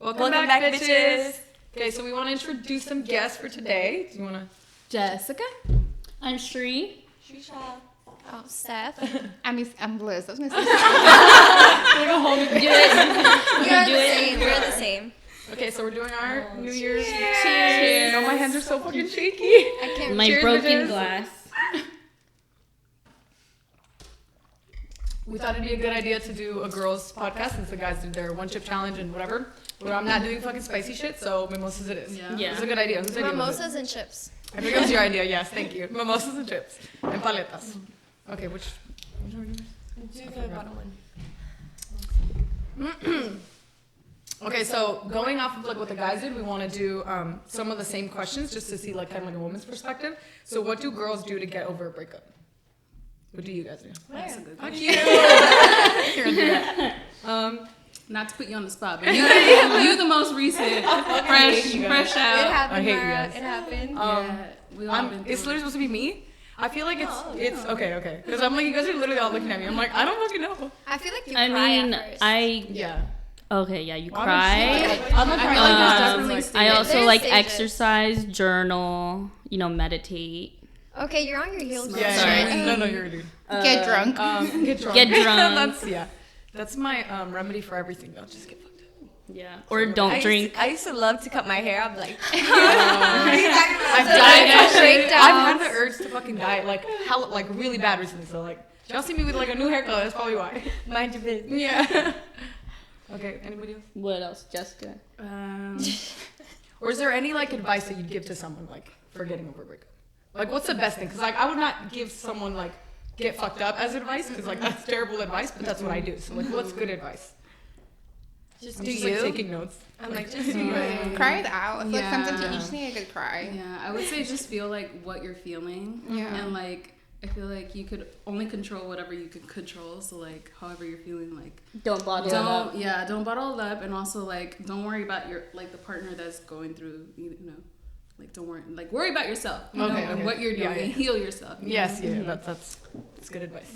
Welcome back, bitches. Okay, so we want to introduce some guests for today. Do you want to? Jessica. I'm Shree. Shisha. Oh, Steph. I'm Liz. I was gonna say. We're the same. Okay, so we're doing our New Year's. Cheers. Oh, my hands are so fucking shaky. I can't. My Cheers, broken bitches. glass. We thought it'd be a good idea to do a girls' podcast since the guys did their one chip challenge and whatever. But I'm not doing fucking spicy shit, so mimosas it is. Yeah. It's a good idea. Whose idea was it? Mimosas and chips. I think it was your idea. Yes, thank you. Mimosas and chips and paletas. Okay, which are we doing? Do the bottom one. Okay, so going off of like what the guys did, we want to do some of the same questions just to see like kind of like a woman's perspective. So what do girls do to get over a breakup? What do you guys do? That's a good Fuck question. you. You're gonna do that. Not to put you on the spot, but you the most recent, fresh It out. happened, I hate you Mara. guys. It happened. Yeah, we all been through it's literally it. supposed to be me. I feel like it's okay. Because I'm like, you guys are literally all looking at me. I'm like, I don't fucking know. I feel like you I cry mean, at first. Yeah. Okay, yeah, you I'm cry. I'm I not feel crying. like there's Um, definitely I stages. also There's like stages. exercise, journal, meditate. Okay, you're on your heels. Yeah, Yeah, Sorry. yeah. No, you're a dude. Get drunk. Get drunk. Get drunk. That's my remedy for everything though. Just get fucked up. Yeah. Or don't drink. I used to love to cut my hair. I'm like, I've had the urge to fucking dye it, like really bad recently. So like, y'all see me with like a new haircut. That's probably why. mind your business. Yeah. Okay. Anybody else? What else, Jessica? Or is there any like advice that you'd give to someone like for getting over a breakup? Like, what's the best thing? Because like, I would not give someone like get fucked up as advice because like that's terrible advice. But that's what I do. So like, what's good advice? Just I'm do just you. like taking notes. I'm like, just do you. Cry it out. I feel like sometimes you Yeah. each need a good cry. Yeah, I would say just feel like what you're feeling. Yeah. And like, I feel like you could only control whatever you can control. So like, however you're feeling, like, Don't bottle it up. don't bottle it up. And also like, don't worry about your, like the partner that's going through, you know, like don't worry, like worry about yourself, you know, and what you're doing Yeah, yeah. and heal yourself. you Yes. know? Yeah. That's good advice.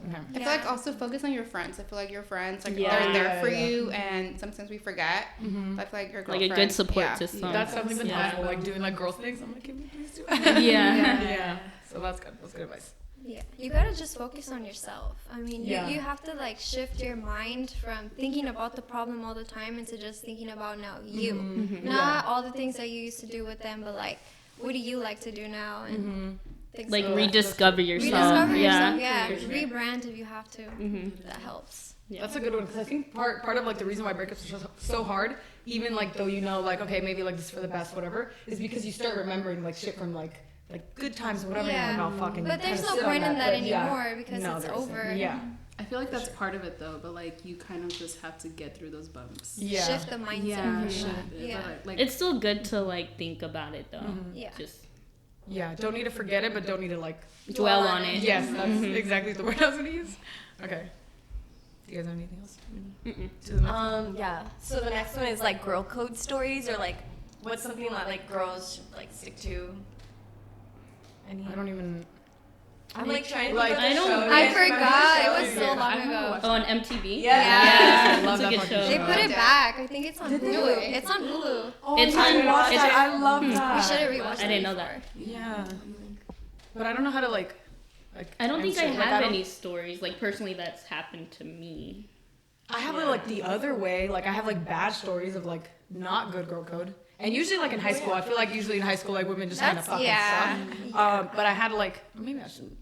Okay. I feel like also focus on your friends. I feel like your friends, like Yeah. they're there for Yeah. you, and sometimes we forget. Mm-hmm. But I feel like your Like girlfriend, a good support yeah. system. That's definitely been Yeah. helpful. Like doing like girl things. I'm like, can we please do it? Yeah. Yeah. So that's good. That's good advice. Yeah, you gotta just focus on yourself. I mean, Yeah. you have to like shift your mind from thinking about the problem all the time into just thinking about now you. Mm-hmm. Not all the things that you used to do with them, but like, what do you like to do now? And Mm-hmm. things Like that. rediscover yourself. Rediscover Yeah. yourself, yeah. For sure. Rebrand if you have to. Mhm. That helps. Yeah. That's a good one because I think part of like the reason why breakups are so hard, even like though you know like okay maybe like this is for the best whatever, is because you start remembering like shit from like good times or whatever. Yeah. And you're like, oh fucking. But there's kinda no sit on point in that but yeah. anymore because No, it's there isn't. over. Yeah. I feel like that's part of it though, but like you kind of just have to get through those bumps. Yeah. Shift the mindset. Yeah, for shit. sure. But, Yeah. like It's still good to like think about it though. Yeah. Just Yeah. Don't need to forget it, but don't need to like. dwell on it. Yes, that's exactly the word I was gonna use. Okay. Do you guys have anything else? Mm-mm. To the next Yeah. So the next one is like girl code stories or like what's something that like girls should like stick to. Any? I don't even. I'm like trying to Like, think of I the don't- show. I Yes, forgot. It was show. so long I haven't ago. watched Oh, on MTV? Yeah. I It's love a that good fucking show. show. They put it back. I think it's on Hulu. Really? It's on Hulu. It's on. It's, I love We that. should have rewatched I it didn't know before. that. Yeah. But I don't know how to like. I don't think I answer. Like, have don't- any stories like personally that's happened to me. I have it like the other way. Like I have like bad stories of like not good girl code. And usually like in high school, I feel like usually in high school like women just kind of That's- fucking yeah. suck. But I had like maybe I shouldn't.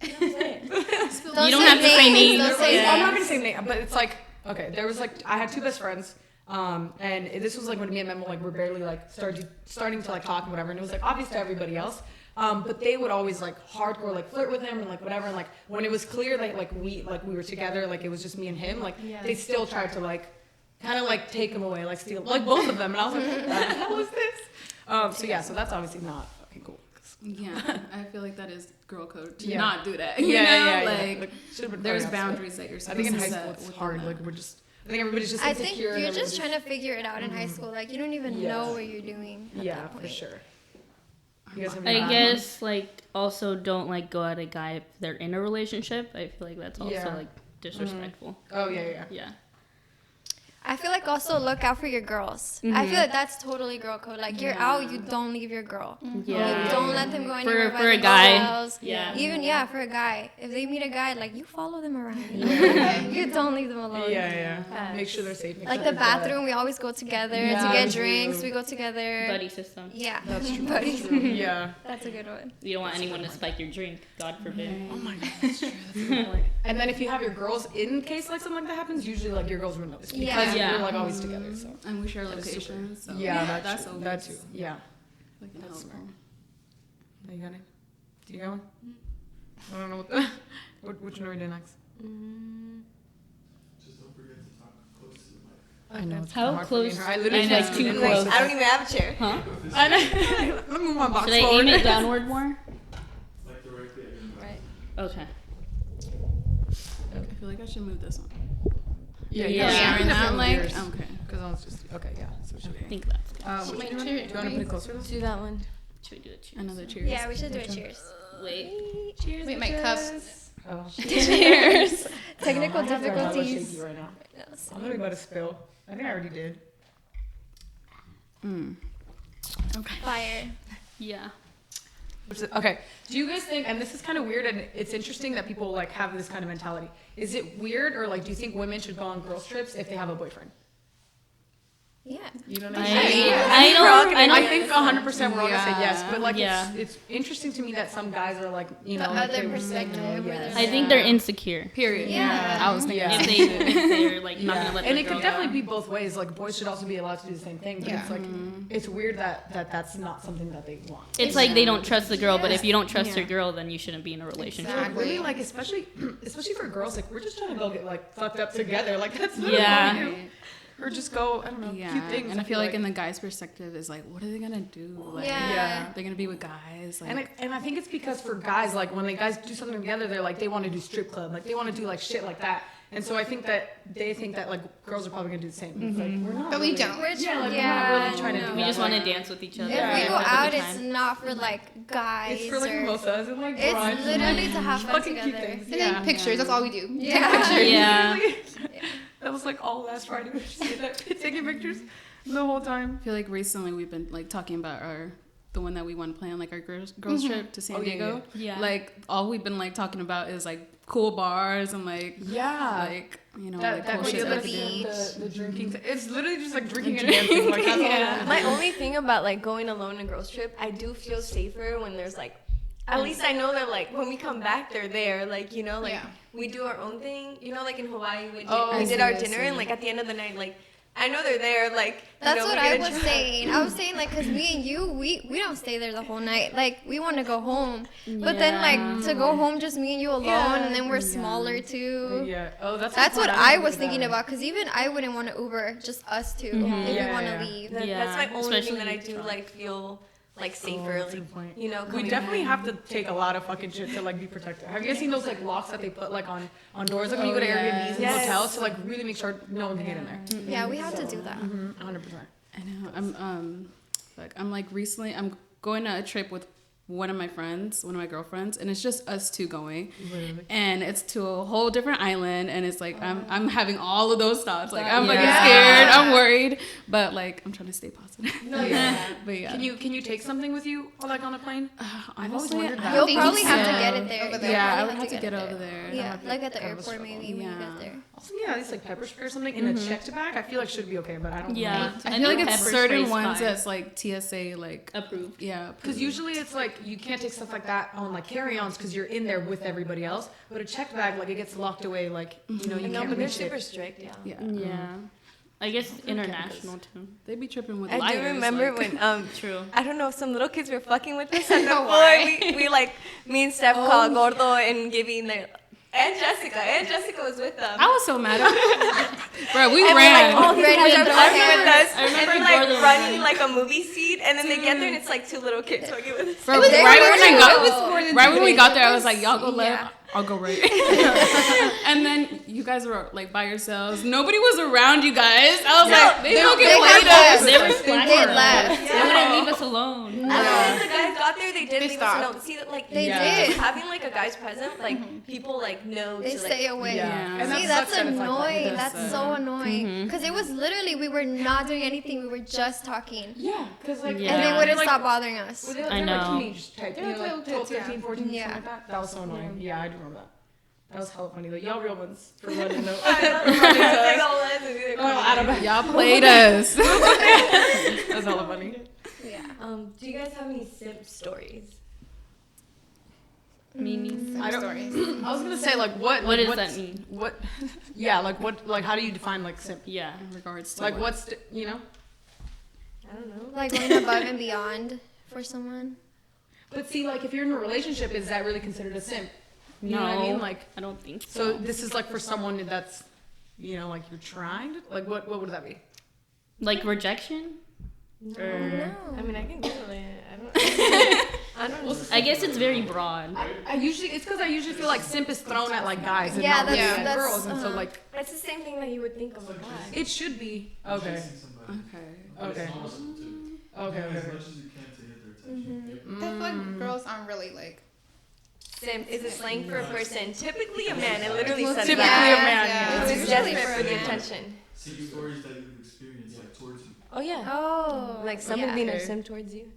Don't You don't have to say names. Don't say Yeah. I'm not names. gonna say name, but it's like okay. There was like I had two best friends. And this was like when me and Memo like were barely like starting to like talk and whatever. And it was like obvious to everybody else. But they would always like hardcore like flirt with him and like whatever. And like when it was clear that like we were together, like it was just me and him. Like they still tried to like kind of like take him away, like steal like both of them. And I was like, what the hell is this? So yeah, so that's obviously not fucking cool. yeah, I feel like that is girl code to Yeah. not do that. Yeah, You know, yeah. like should've been there's probably opposite. boundaries that you're I supposed think in to high set school it's within hard. that. Like we're just. I think everybody's just I think insecure. you're and just everybody's trying to figure it out in high school. Like you don't even Yeah. know what you're doing. At Yeah, that for point. sure. You guys have any I bad guess like also don't like go at a guy if they're in a relationship. I feel like that's also Yeah. like disrespectful. ones? Oh yeah, yeah. Yeah. I feel like also look out for your girls. I feel like that's totally girl code. Like you're out, you don't leave your girl. Yeah. You don't let them go anywhere For by a guy. themselves. Yeah. Even for a guy. If they meet a guy, like you follow them around. You don't leave them alone. Yeah. Make sure they're safe. Make Like sure the they're bathroom, we always go together Yeah, to get we drinks. do. We go together. Buddy system. Yeah. That's true. Buddy. That's true. Yeah. That's a good one. You don't want anyone to spike your drink. God forbid. Oh my god, that's true. That's a good point. And then if you have your girls, in case like something like that happens, usually like your girls will notice because Yeah. you're like always together. So And we share locations. So yeah, that's true. always That too. Yeah. fucking That's helpful. Are you got it? Do you got one? I don't know which one are we doing next? Just don't forget to talk close to the mic. I know. It's How hard for me and close- her. I literally I know, just too didn't close. like- I don't even have a chair. Huh? I know. Let me move my box Should I forward. aim it downward more? Like directly at your mouth. Right. Okay. I feel like I should move this one. Yeah. Yeah. Sharing that, like, Yours. okay. Because I was just okay. Yeah. So should I think that's good. we? Do you want to put it closer? Do that one. Should we do it? Another cheers. Yeah, we should do a cheers. Wait. Cheers. Wait, my cups. Oh. Cheers. Technical My hands are hella difficulties. shaky right now. I'm literally about to spill. I think I already did. Okay. Fire. Yeah. Okay. Do you guys think, and this is kind of weird, and it's interesting that people like have this kind of mentality. Is it weird, or like, do you think women should go on girls trips if they have a boyfriend? Yeah. You know what I I, mean? I I don't. think 100% we're all gonna say yes, but like Yeah. it's interesting to me that some guys are like, you The know, like, other they- perspective where yes. they're I think they're insecure. Period. Yeah. I was thinking. Yeah. If they're like not gonna let And their it girl could go. definitely be both ways. Like boys should also be allowed to do the same thing, but it's like it's weird that's not something that they want. It's like they don't trust the girl, but if you don't trust Yeah. your girl, then you shouldn't be in a relationship. Like, really, like especially for girls, like we're just trying to go get like fucked up together. Like that's literally Yeah. what we do. Or just go, I don't know, Yeah, cute things. and I feel like in the guy's perspective is like, what are they gonna do? Like, Yeah. they're gonna be with guys. Like, and I think it's because for guys, like when the guys do something together, they're like they want to do strip club, like they want to do like shit like that. And so I think that they think that like girls are probably gonna do the same. It's like we're not. But we really- don't. We're Yeah, like, we're yeah, not really trying to do We that. just like, want to dance with each other. If Yeah. we go and have a out, good it's time. not for like guys. It's for like or, mimosas and like it's brunch and, literally like, to have fun fucking cute together. things. And then pictures. That's all we do. Yeah. Yeah. That was like all last Friday. We just did that, taking pictures the whole time. I feel like recently we've been like talking about the one that we want to plan, like our girls trip to San Oh, yeah, Diego. yeah. Like all we've been like talking about is like cool bars and like Yeah. like you know That like that cool video shit that we beach. could do. the drinking. It's literally just like drinking and dancing. Like that's all. Yeah. My only thing about like going alone on a girls trip, I do feel safer when there's like, at least I know that like when we come back, they're there. Like you know, like Yeah. we do our own thing. You know, like in Hawaii, we did, Oh, we I did see, our I dinner, see. and like at the end of the night, like I know they're there. Like you That's know, what we I get a was drink. saying. I was saying like, cause me and you, we don't stay there the whole night. Like we want to go home, but then like to go home just me and you alone, Yeah. and then we're smaller too. Yeah. Oh, that's. That's what fun. I didn't was think of thinking that. about. Cause even I wouldn't want to Uber, just us two, if Yeah, we want to yeah. leave. That's Yeah, my only thing that I especially do like feel like Oh, safer. that's a Like good point. you know, We coming definitely back. have to take a lot of fucking shit to like be protected. Have you guys seen those like locks that they put like on doors like when you go to Airbnbs and Yes. hotels to like really make sure no one can get in there? Yeah, we have to do that. 100%. I know. I'm like recently I'm going on a trip with one of my girlfriends, and it's just us two going. Literally. And it's to a whole different island, and it's like I'm having all of those thoughts. Like I'm fucking Yeah. scared, I'm worried, but like I'm trying to stay positive. Yeah. But yeah, Can you take something with you like on a plane? I've always honestly, wondered that. You'll think probably have to so. get it there. Over there. yeah, I You'll would have to get it over there. there. Yeah, like at the That was airport maybe when you Yeah. get there. Also, yeah, it's like pepper spray or something in a checked bag. I feel like should be okay, but I don't Yeah. know. I feel like think it's pepper certain spray's ones fine. that's like TSA like Approved. yeah. Because usually it's like you can't take stuff like that on like carry-ons because you're in there with everybody else. But a checked bag, like it gets locked away, like you know you No, can't but they're reach super it. strict. Yeah. Yeah. Yeah. I guess international too. They be tripping with I liars. do remember like, when True. I don't know, some little kids were fucking with us on the know floor. why. We like me and Steph called Gordo and Gibby and Jessica was with them. I was so mad at bro, we and we're ran. like, all these Ready kids to are throw fucking hands. with us, I remember and they're like Gordo was running like- like a movie scene, and then they get there and it's like two little kids fucking with us. Bro, was right there when I too. got It was more than right when we two got days. there, I was like, y'all go Yeah. left. I'll go right. And then you guys were like by yourselves. Nobody was around you guys. I was like, they fucking played us. They were They left. They wouldn't leave us alone. As soon as the guys got there, they did leave us stopped. a note. See that, like, They Yeah. did. having like a guy's present, like people like know They to stay like. away. Yeah. And See, that that's sucks that it's like that. annoying. It does That's suck. so annoying. Because it was literally, we were not doing anything. We were just talking. Yeah, because like Yeah. And they wouldn't like, stop bothering us. Were they, like, I they were, like, know. teenage type, They you were know, like little 12, kids, yeah. 13, 14, Yeah. something like that. That was so annoying. Yeah, I do remember that. That was hella funny. Like, y'all real ones for running though. Y'all played us. That's hella funny. Yeah. Do you guys have any simp stories? Meanies. I don't. Stories. I was gonna say like what. What does what's- that mean? What? Yeah, like what? Like how do you define like simp? Yeah. In regards to Like what? what's you know? I don't know. Like going above and beyond for someone. But see, like if you're in a relationship, is that really considered a simp? You know what I mean? Like I don't think so. so. This is like for someone that's, you know, like you're trying to like what would that be? Like rejection? Or- I mean, I can Google it. I don't. I don't know. I guess it's very broad. I usually it's because I usually feel like simp is thrown at like guys and Yeah, not really that's- at that's, girls, and so like That's the same thing that you would think of a guy. it should be okay. Chasing somebody. Okay. Okay. It's almost too. Okay. As Okay. much as you can to get their attention. I feel like girls aren't really like. Simp is a slang for a person, typically a man. It literally says Typically that. a man. Yeah. Who's Usually desperate for for a the man. attention. See stories that you've experienced like towards you. Oh yeah. Oh. Like someone yeah. being a Okay. simp towards you.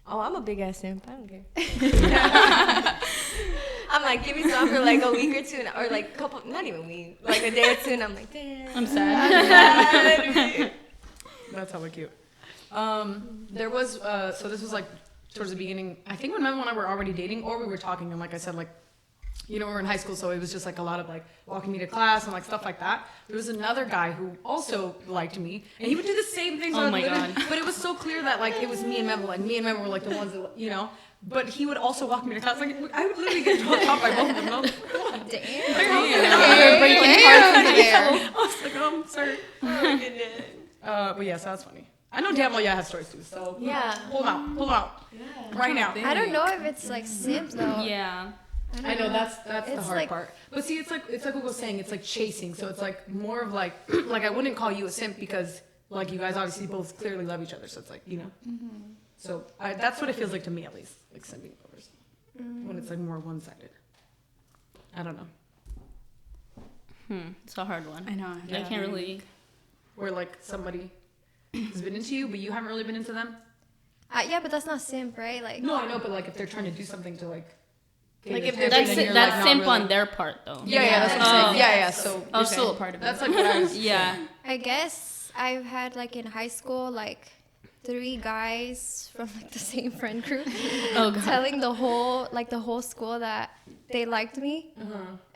Oh, I'm a big ass simp. I don't care. I'm like, give me some for like a week or two, or like a couple, not even a week, like a day or two, and I'm like, damn. I'm sad. That's hella cute. There was so this was like towards the beginning. I think when Memo and I were already dating, or we were talking, and like I said, like you know we were in high school, so it was just like a lot of like walking me to class and like stuff like that. There was another guy who also liked me, and he would do the same things. Oh my God. But it was so clear that like it was me and Memo, and me and Memo were like the ones that you know. But he would also walk me to class. Like I would literally get dropped off by both of them. And I was like, come on. You're breaking hearts over there. I was like, sorry. Oh goodness. But yeah, so that's funny. I know damn well y'all have stories too, so Yeah. pull them out, right now. I don't know if it's like simp though. Yeah. I know that's the It's hard like- part. But see, it's like what was saying. It's like chasing, so it's like more of like like I wouldn't call you a simp because like you guys obviously both clearly love each other, so it's like you know. So that's what it feels like to me at least, like simping lovers, when it's like more one-sided. I don't know. It's a hard one. I know. I can't really. Where like somebody has been into you, but you haven't really been into them. Yeah, but that's not simp, right? Like. No, I know, but like if they're trying to do something to like. get Like, your if they're attention That's and you're, that's like, not simp really- on their part though. Yeah, that's what I'm saying. Yeah. So Oh, You're still a part of it. that's like what I was. Yeah. I guess I've had like in high school like 3 guys from like the same friend group Oh god. telling the whole school that they liked me,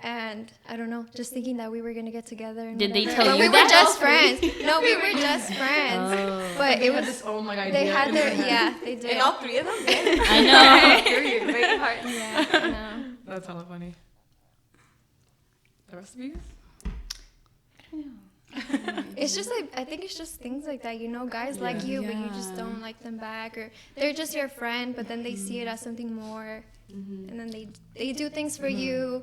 and I don't know, just thinking that we were gonna get together. And Did they whatever. tell But you we were that? just friends. No, we were just friends. Oh. But They it had was this own like idea. they had in their head. yeah they did. And all three of them? Yeah. I know. Period. Very hard. Yeah, I know. That's hella funny. The rest of you guys? It's just like I think it's just things like that. You know, guys like you, but you just don't like them back, or they're just your friend, but then they see it as something more, and then they do things for you,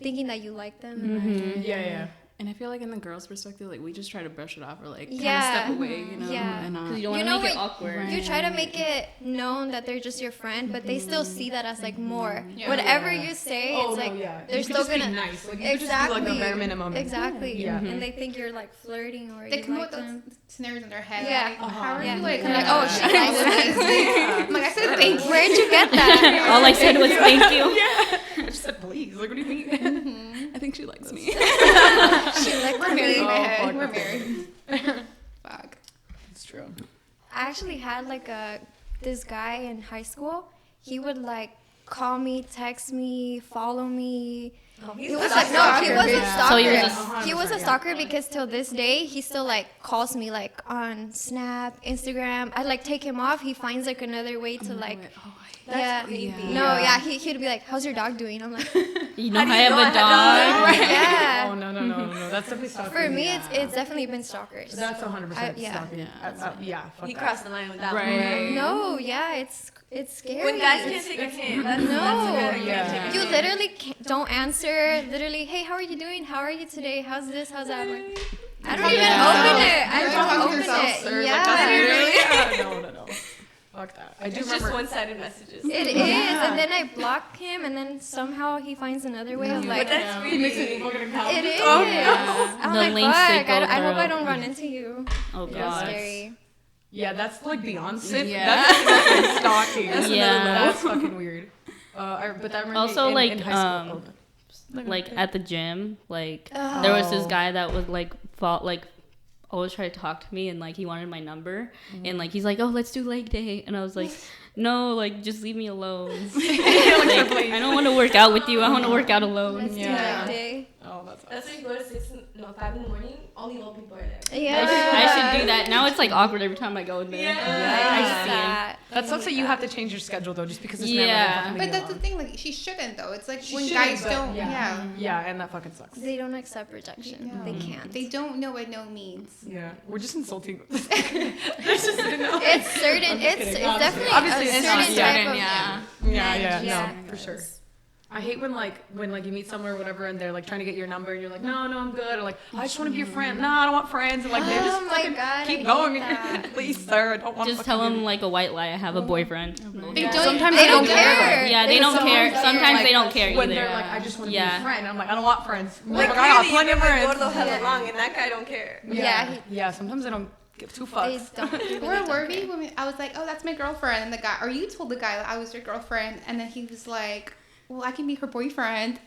thinking that you like them. Yeah. And I feel like in the girls' perspective, like we just try to brush it off or like kind of Yeah. step away, you know. Yeah. And Because you don't want You to know make it what- awkward. You try to make it known that they're just your friend, but they still see that as like more. Yeah. Whatever you say, Oh, it's no, like yeah. they're You could still just be gonna nice. Like, you could just exactly do, like, the bare minimum. Exactly. Yeah. And they think you're like flirting or They you come like up with them. those scenarios in their head. Yeah. Like, how are Yeah. you like? And like, oh, she likes me. I'm like, I said thank you. Where'd you get that? All I said was thank you. I just said please. Like, what do you mean? I think she likes me. She liked We're married in my Oh, head. fuck. We're married. Fuck. It's true. I actually had like this guy in high school. He would like call me, text me, follow me. He was like, no, he was a stalker. So he was He was a stalker because till this day he still like calls me like on Snap, Instagram. I like take him off. He finds like another way to like. Yeah. No, yeah. He'd be like, "How's your dog doing?" I'm like, You know, I have a dog. yeah. Oh, no. That's definitely stalking. For me, it's definitely been stalkers. That's 100% yeah. stalking. Yeah, fuck He that. crossed the line with that Right. No, yeah, it's It's scary. When guys can't take a hint, that's No. that's a good Yeah. You literally don't answer. Literally, hey, how are you doing? How are you today? How's this? How's that? I'm like, I don't even open it. I You're don't talking to open yourself, it. sir. Like, Yeah, Yeah, no. Fuck that. I do It's remember. just one-sided messages. it is. And then I block him, and then somehow he finds another way of But like. that's He makes a new fucking account. It is. Oh, Yeah. I'm The like, links they fuck. go I hope I through. don't run into you. Oh It's god. scary. Yeah, that's like beyond sin. Yeah. That's fucking stalking. That's Yeah. another level. That's fucking weird. But that reminds Also, me like, in high school. Like at the gym, like there was this guy that would like always try to talk to me, and like he wanted my number, and like he's like, oh, let's do leg day, and I was like, no, like just leave me alone. Like, I don't want to work out with you. I want to work out alone. Let's do Yeah. that day. Oh, that's That's when you go to 5 in the morning. Only old people are there. Yeah. I should do that. Now it's like awkward every time I go in there. Yeah. I I hate see. that. That sucks that you have to change your schedule though, just because it's Yeah. never gonna fucking But be that's the along. thing, like, she shouldn't, though. It's like She when shouldn't, guys but don't, yeah. Yeah, and that fucking sucks. They don't accept rejection. No. They can't. They don't know what no means. Yeah, we're just insulting. There's just no. It's certain. It's kidding. definitely Obviously, a it's certain not type certain, of yeah. Yeah, Yeah. no, for sure. I hate when you meet somewhere or whatever and they're like trying to get your number and you're like, no, I'm good. Or like, I just want to be your friend. No, I don't want friends. And like they just Oh my fucking God, keep I going. hate that. Please, sir, I don't want. Just tell them like a white lie. I have a boyfriend. They don't. Sometimes They they don't don't care. Yeah, they don't care. Sometimes they don't care when either. they're like, I just want to be Yeah. your friend. And I'm like, I don't want friends. I'm Like, like, I got really, plenty you of never friends. go to hella Yeah. long, and that guy don't care. Yeah. Sometimes they don't give two They fucks. don't. They really Where don't were care. we when I was like, oh, that's my girlfriend, and the guy, or you told the guy that I was your girlfriend, and then he was like, well, I can be her boyfriend.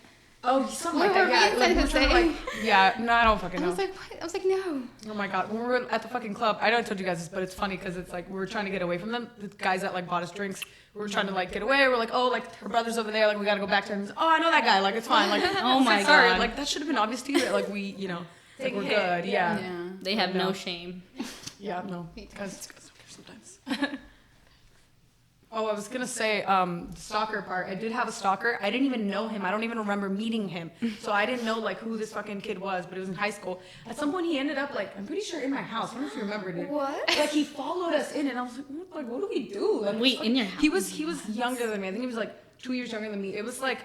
Oh, something Where like that. were Yeah, we like, in we're San trying to, Jose? like, yeah. No, I don't fucking And I know. was like, what? I was like, no. Oh my god, when we were at the fucking club, I know I told you guys this, but it's funny because it's like we were trying to get away from them. The guys that like bought us drinks, we were trying to like get away. We're like, oh, like her brother's over there, like we gotta go back to him. Oh, I know that guy, like it's fine. Like, Oh my sorry, God. like that should have been obvious to you that like we, you know, like Take we're a good. hit, Yeah, Yeah. They have No. no shame. yeah, no, guys don't care sometimes. Oh, I was gonna say, the stalker part. I did have a stalker. I didn't even know him. I don't even remember meeting him. So I didn't know like who this fucking kid was, but it was in high school. At some point he ended up like, I'm pretty sure in my house. I don't know if you remember, dude. What? Like he followed us in and I was like, what do we do? Like, Wait, in your He was younger than me. I think he was like 2 years younger than me. It was like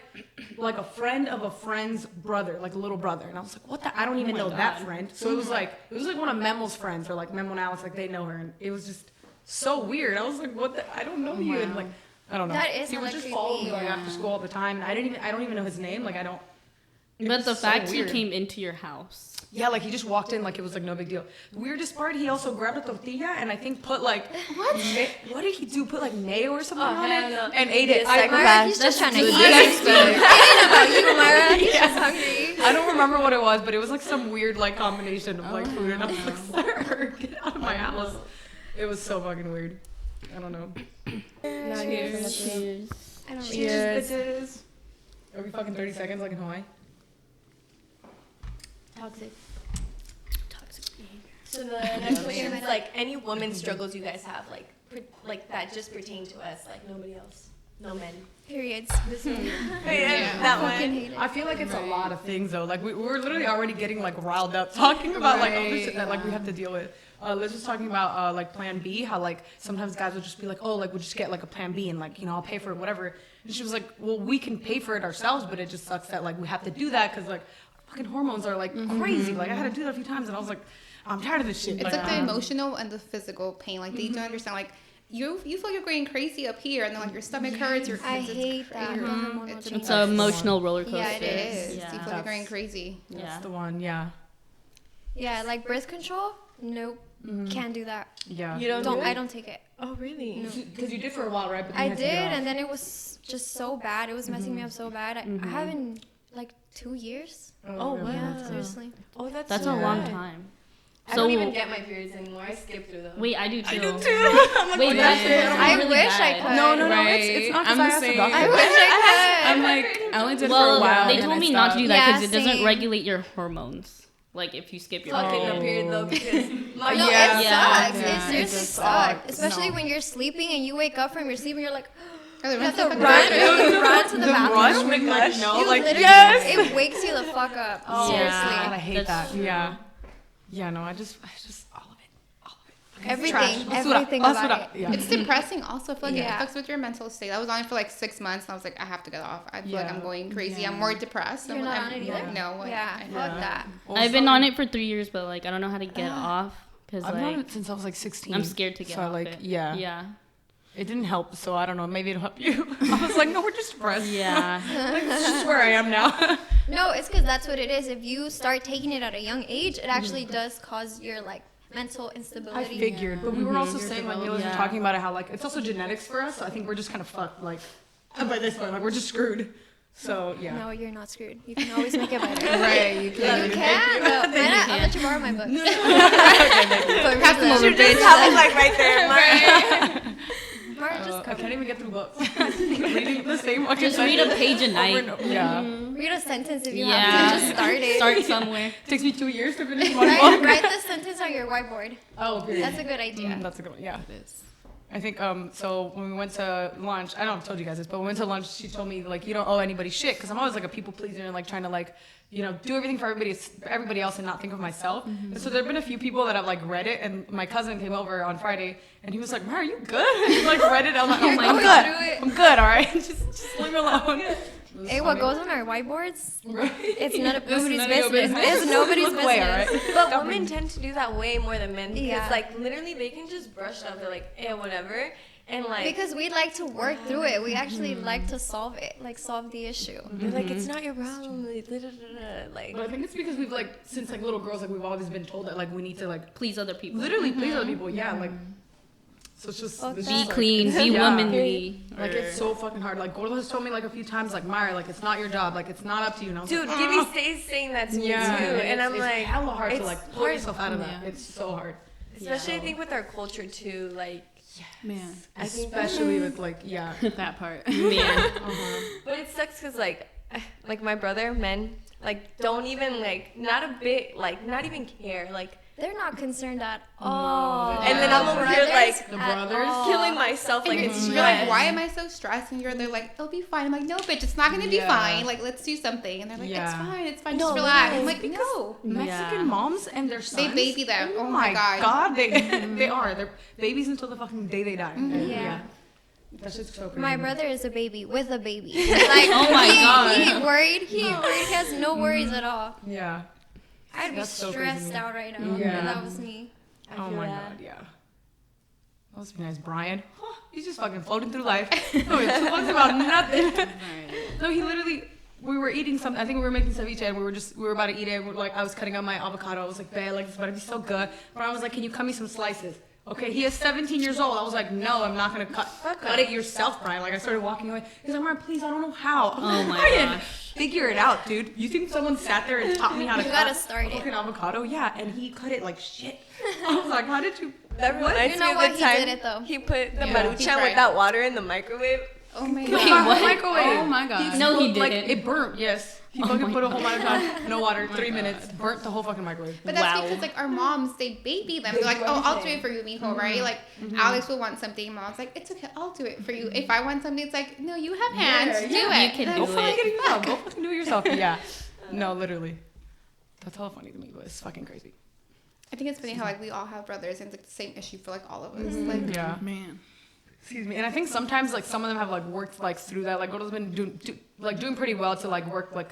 a friend of a friend's brother, like a little brother. And I was like, what the? I don't even know that friend. So it was like one of Memo's friends, or like Memo and Alex, like they know her, and it was just so weird. I was like, what the? I don't know you, and like I don't know. That is he would hella just follow me creepy. like after school all the time, and I don't even know his name. Like I don't. It But was the so fact he weird. came into your house. Yeah, like he just walked in like it was like no big deal. The weirdest part, he also grabbed a tortilla and I think put like what? What did he do? Put like mayo or something on it and ate it. Mara, he's just trying to eat. That's It ain't about you, Mara. He's just hungry. I don't remember what it was, but it was like some weird like combination of like food, and I was like, "Sir, get out of my house." It was so fucking weird. I don't know. Cheers. I don't really. Cheers, bitches. Are we fucking 30 seconds like in Hawaii? Toxic. So the next question is like any woman struggles you guys have, like that just pertain to us, like nobody else, no men. Periods. That Fucking one. hate it. I feel like it's a lot of things though. Like we're literally already getting like riled up talking about like all the shit that like we have to deal with. Liz was talking about like Plan B, how like sometimes guys will just be like, oh, like we'll just get like a Plan B and like I'll pay for it, whatever. And she was like, well, we can pay for it ourselves, but it just sucks that like we have to do that because like fucking hormones are like crazy. Like I had to do that a few times and I was like, I'm tired of this shit. It's like the emotional and the physical pain. Like they don't understand. Like you feel you're going crazy up here, and then like your stomach hurts. Your I hate that. It's, Hormonal it's, It's an emotional roller coaster. Yeah, it is. Yeah. You feel you're going crazy. That's Yeah. the one, yeah. Yeah, like birth control. Nope. Can't do that. Yeah. You don't do I it? don't take it. Oh really? Because you did for a while, right? But then I you had to did, get off. and then it was just so bad. It was messing me up so bad. I haven't like 2 years. Oh wow. Yeah, seriously. Oh that's That's so a long bad. time. I don't even get my periods anymore. I skip through them. Wait, I do too. I'm like, Wait, what that's the hell? I really wish I bad. could. No, Right. it's not I'm because I the asked the same. doctor. I wish I I'm like, I only did it for Well, a while. they and told I me not to do stopped. that Yeah, because it doesn't same. regulate your hormones. Like if you skip your Fucking period. a period though because my No, Yeah. it Yeah. sucks. Yeah. It seriously It sucks. sucks. Especially No. when you're sleeping and you wake up from your sleep and you're like, Oh, the you have rest to of run, the- you run to the bathroom. rush when like no, You like literally, yes. it wakes you the fuck up. God, Seriously. I hate That's that. true. Yeah. Yeah, no, I just all of it. Every everything, Let's do that. everything Let's do about that. it. Yeah. It's depressing also. I feel like Yeah. it fucks with your mental state. I was on it for like 6 months and I was like, I have to get off. I feel like Yeah. I'm going crazy. Yeah. I'm more depressed. You're I'm, not I'm, on it either? No. Yeah, I fuck that. Well, I've been sorry. on it for 3 years, but like I don't know how to get off because I've been on like it since I was like 16. I'm scared to get so, off like, it. Yeah. Yeah. It didn't help, so I don't know. Maybe it'll help you. I was like, no, we're just depressed. Yeah. Like, this is just where I am now. No, it's because that's what it is. If you start taking it at a young age, it actually does cause your like mental I instability. figured, but we were also Your saying, like, we development. were talking about it, how like it's also genetics for us. So I think we're just kind of fucked, like, by this point, like we're just screwed. So yeah. No, you're not screwed. You can always make it better. Right, you can. You can. No, man, I'll let you borrow my books. But Pass them over, You just have it like right there, Mark. Mara, just I can't even get through books. Reading the same fucking Just read a sentence page a over night. and over. Yeah. read a sentence if you Yeah. have to. Just start it. Start somewhere. Takes me 2 years to finish one Write, book. write the sentence on your whiteboard. Oh, period. That's a good idea. That's a good one. Yeah. It is. I think so when we went to lunch, I don't know if I told you guys this, but when we went to lunch, she told me like you don't owe anybody shit because I'm always like a people pleaser and like trying to like do everything for everybody else and not think of myself. And so there've been a few people that have like read it, and my cousin came over on Friday and he was like, "Mar, are you good?" He like read it. I'm like, You're I'm going good. through it. I'm good. All right, just leave me alone. Hey, what goes on our whiteboards? Right? It's none of It's nobody's none of your business. business. It's nobody's Look away, all business. right? But women tend to do that way more than men because, Yeah. like, literally they can just brush it off. They're like, eh, whatever. And, like, Because we like to work through it. We actually like to solve it, like solve the issue. they're like, it's not your problem. Like, da, da, da, da. Like, But I think it's because we've like since like little girls like we've always been told that like we need to like Please other people. literally please other people. Yeah, like so it's just Fuck it's that. Be just, like, clean. Be yeah. womanly. Like it's so fucking hard. Like Gordo has told me like a few times, like Myra, like it's not your job, like it's not up to you. And I was dude, like, Gibby "Ugh." stays saying that to me, Yeah, too. And I'm it's like, hella hard to it's like pull hard. yourself out of that. Yeah. It's so hard, Especially, I think, with our culture, too. Like, Man, I think especially with like yeah. that part. Man. but it sucks because, like my brother, men, like, don't even, like, not a bit, like, not even care. Like, They're not concerned at all. and then I'm over here, like, The at brothers? all. killing myself. Like, And it's you're like, stress. why am I so stressed? And they're like, it'll be fine. I'm like, no, bitch, it's not gonna be Yeah. fine. Like, let's do something. And they're like, Yeah. it's fine, No, just relax. I'm literally, like, no. Mexican Yeah. moms and their They sons. baby them. Oh my God. they are. They're babies until the fucking day they die. And, Yeah. That's just so crazy. My brother is a baby with a baby. Like, Oh my God. He worried. He has no worries at all. Yeah. I'd be That's so crazy to stressed me. out right now. Yeah. If that was me. I Oh feel my that. god, yeah. That must be nice, Brian. He's just fucking floating through life. No, he talks about nothing. No, he literally. We were eating something. I think we were making ceviche, and we were about to eat it. I was cutting up my avocado. I was like, "Babe, like this is about to be so good." Brian was like, "Can you cut me some slices?" Okay, he is 17 years old. I was like, "No, I'm not gonna cut it yourself, Brian." Like I started walking away. He's like, "Brian, please, I don't know how." I'm Oh like, my "Brian, gosh. figure it out, dude. You think someone sat there and taught me how to You cut gotta start a it. fucking avocado? Yeah, and he cut it like shit. I was like, "How did you?" That reminds You know me of what? the He time did it, though. he put the Yeah, he maruchan tried. without water in the microwave. Oh my Wait, God. what? Microwave. Oh my God. No, he Like, didn't. it burnt, yes. He Oh fucking my put a whole amount of time, no water, my 3 God. minutes, burnt the whole fucking microwave. But that's Wow. because like our moms, they baby them. They're like, oh, I'll do it for you, mijo, right? Like Alex will want something, mom's like, it's okay, I'll do it for you. If I want something, it's like, no, you have hands, do yeah, it. you can And do I'm Go like, fucking yourself. Go fucking do it yourself. Yeah. No, literally. That's hella funny to me, but it's fucking crazy. I think it's funny how like we all have brothers and it's like the same issue for like all of us. Like, Yeah. Man. Excuse me. And I think sometimes like some of them have like worked like through that. Like Gordo's been doing pretty well to like work like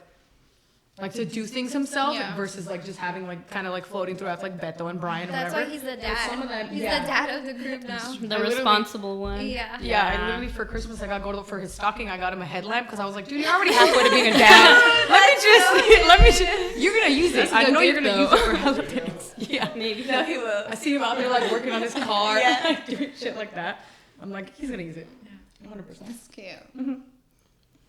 to do things himself Yeah. versus like just having like kind of like floating through like Beto and Brian and That's whatever. why he's the But some of dad. them, He's yeah. the dad of the group now. The I literally- responsible one. Yeah. Yeah, I Yeah. literally for Christmas I got Gordo for his stocking. I got him a headlamp because I was like, dude, you're already halfway to being a dad. let me just. You're gonna use it. That's a I good know you're gift, gonna use though. it for hella things. Yeah, Maybe. No, he will. I see him out there like working on his car, Yeah. like, doing shit like that. I'm like, he's gonna use it. 100%. that's cute.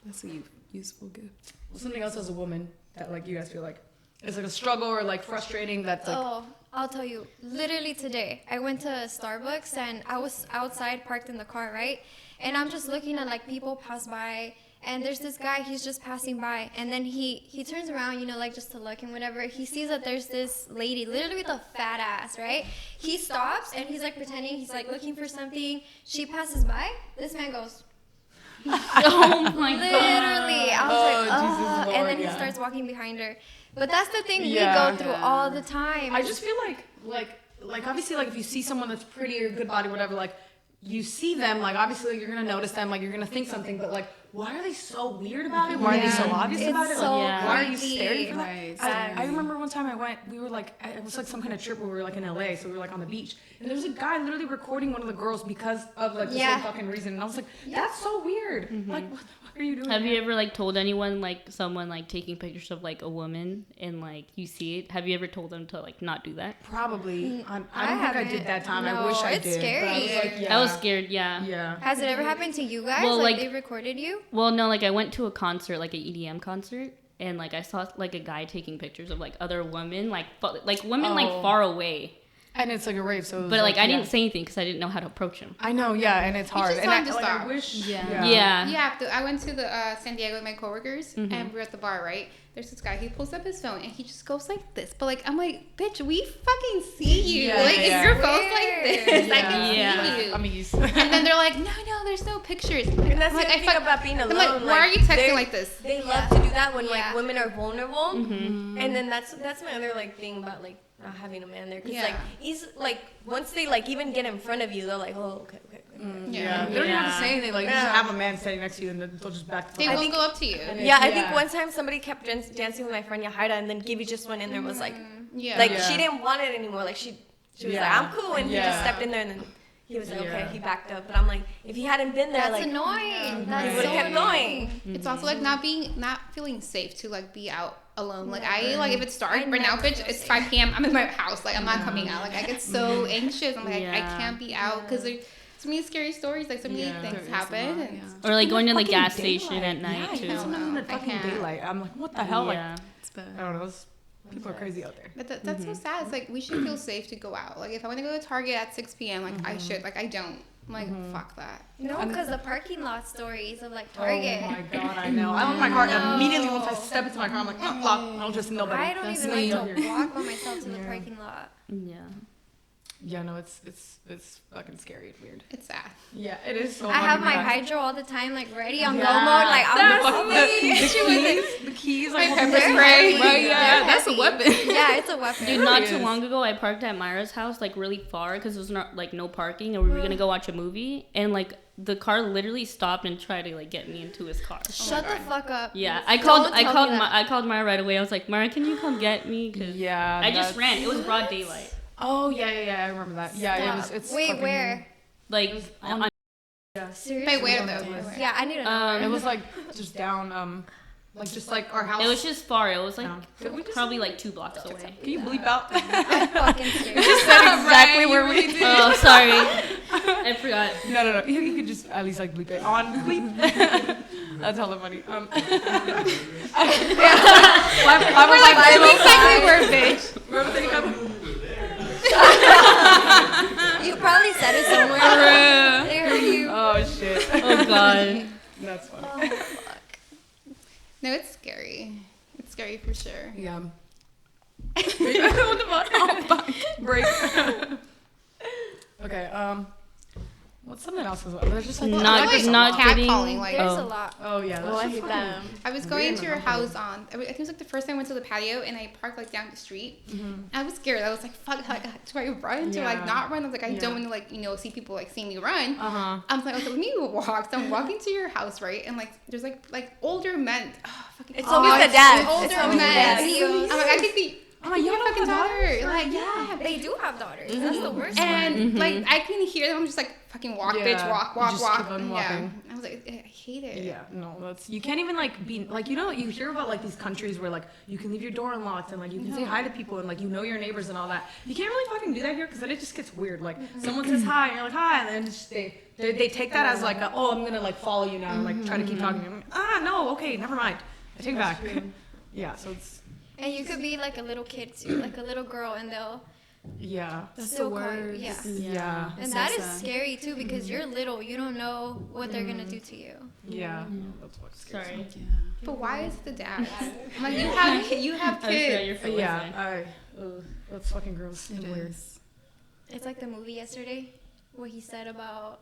That's a useful gift. Something else as a woman that like you guys feel like is like a struggle or like frustrating. That's like Oh, I'll tell you. Literally today, I went to Starbucks and I was outside parked in the car, right? And I'm just looking at like people pass by, and there's this guy, he's just passing by, and then he turns around, you know, like just to look and whatever. He sees that there's this lady, literally with a fat ass, right? He stops and he's like pretending he's like looking for something. She passes by. This man goes, Oh my god. literally. I was Oh, like, Jesus oh, Lord, and then he starts starts walking behind her. But that's the thing Yeah. we go through all the time. I just feel like like obviously like if you see someone that's pretty or good body, whatever, like you see them, like obviously you're gonna notice them, like you're gonna think something, but like why are they so weird about it? Why are they so obvious It's about it? so Like, why are you creepy. staring for that? Right. I remember one time I went, we were like, it was like some kind of trip where we were like in LA, so we were like on the beach, and there was a guy literally recording one of the girls because of like the same fucking reason, and I was like, that's so weird. Like, what the fuck are you doing? Have you ever like told anyone, like someone like taking pictures of like a woman and like you see it? Have you ever told them to like not do that? Probably. I don't think I did that time. I No, wish I it's did. scary. But I was like, yeah. I was scared. Yeah. Yeah. Has it ever happened to you guys? Well, like like- they recorded you? Well, no, like I went to a concert, like an EDM concert, and like I saw like a guy taking pictures of like other women, like women like far away. And it's like a rave, so. It was But like I yeah. didn't say anything because I didn't know how to approach him. I know, yeah, and it's hard. just And tell I, him to like, I stop. wish. Yeah. You have to. I went to the San Diego with my coworkers, Mm-hmm. and we were at the bar, right? There's this guy. He pulls up his phone, and he just goes like this. But like, I'm like, bitch, we fucking see you. Yeah, like, yeah. if your phone's like this, I can Yeah. see you. I mean, you. And then they're like, no, there's no pictures. And that's I'm like, the thing about being I'm alone. like, why are you texting they- like this? They love to do that when like Yeah. women are vulnerable, Mm-hmm. and then that's my other like thing about like not having a man there, because Yeah. like he's like once they like even get in front of you, they're like, oh okay. Yeah. They don't even have to say anything. Like, you just Yeah. have a man standing next to you, and then they'll just back the They fuck won't up. go up to you. Yeah, I Yeah. think one time somebody kept dancing with my friend Yahida, and then Gibby just went in there and was like, Yeah. like Yeah. she didn't want it anymore. Like she was Yeah. like, I'm cool, and he just Yeah. stepped in there, and then he was like, okay, Yeah. he backed up. But I'm like, if he hadn't been there, That's like annoying. That's he so would have kept annoying. going. It's also like not feeling safe to like be out alone. Like I like if it's dark, I but now never bitch, feel it's safe. 5 p.m. I'm in my house. Like I'm not coming out. Like I get so anxious. I'm like I Yeah. can't be out because there's so many scary stories. Like so many Yeah. things There is a happen. lot, and yeah. Or like going to the Fucking gas daylight. station at night Yeah, too. you sometimes in the I fucking can't. daylight. I'm like, what the hell? Like, Yeah. It's bad. I don't know. Those people are crazy out there. That's so sad. It's like we should feel safe to go out. Like if I want to go to Target at 6 p.m., like I should. Like I don't. I'm like fuck that. No, because the parking lot stories of like Target. Oh my god, I know. I lock my car No. immediately once I step into my car. I'm like, lock. I'll just nobody. I don't That's even me. like to walk by myself to the parking lot. Yeah. Yeah, no, it's fucking scary and weird. It's sad. Yeah, it is so. I have my fucking bad. hydro all the time, like ready on go Yeah. mode. Like I'm The keys, like My pepper They're spray. heavy. Right, yeah, They're that's a heavy. weapon. Yeah, it's a weapon. Dude, really not too is. long ago, I parked at Myra's house, like really far, because there's not like no parking, and we were gonna go watch a movie, and like the car literally stopped and tried to like get me into his car. Shut the fuck up. Yeah, I Don't called tell me that. I called Myra right away. I was like, Myra, can you come get me? Cause Yeah, I just that's- ran. It was broad daylight. Oh yeah, I remember that. Yeah, it was. It's Wait, fucking- where? Like on, Seriously? Wait, where though? Yeah, I need to know. It was like just down, like just like our house. it was just far. It was like No. Did we just- probably like 2 blocks away. Can you bleep out? I'm fucking scared. exactly where we. Oh, sorry, I forgot. No. You could just at least like bleep it on bleep. That's hella funny. I was like, It looks like we were bitch. remember they come. You probably said it somewhere. They heard you. Oh shit. Oh god. That's funny. No, it's scary. It's scary for sure. Yeah. What the fuck? Oh, fuck. Break. Okay. What's something else as well? There's just like Not like not cat getting. calling, like- There's oh. a lot. Oh yeah. Oh, I That's hate just that. I was going to your house on, I think it was like the first time I went to the patio and I parked like down the street. I was scared. I was like, fuck, like, do I run? Do I Yeah. not run? I was like, I Yeah. don't want to like, see people like see me run. Uh-huh. I was like, okay, let me walk. So I'm walking to your house, right? And like, there's like older men. Oh, fucking It's always the dads. Older It's always the men. dads. I'm like, I could be. I'm like, you your don't fucking have daughter. daughters? Like, yeah. They do have daughters. That's the worst part. And like, I can hear them. I'm just like, fucking walk, Yeah. bitch, walk, You walk, just walk. keep on Yeah. walking. I was like, I hate it. Yeah, no, that's you can't even like be like you hear about like these countries where like you can leave your door unlocked and like you can say hi to people and like your neighbors and all that. You can't really fucking do that here because then it just gets weird. Like someone says hi and you're like hi and then just they take that as like oh I'm gonna like follow you now and like try to keep talking. I'm like, no, okay, never mind. I take it back. Yeah, so it's And you could be like a little kid too, like a little girl, and they'll yeah. still call you. Yeah. Yeah. And so that is sad. scary too because you're little. You don't know what they're gonna do to you. Yeah. That's what scares me. Sorry. But why is it the dads? I'm like, you have I forgot kids. your foot. Yeah, that's fucking gross and It weird. is. It's like the movie yesterday, what he said about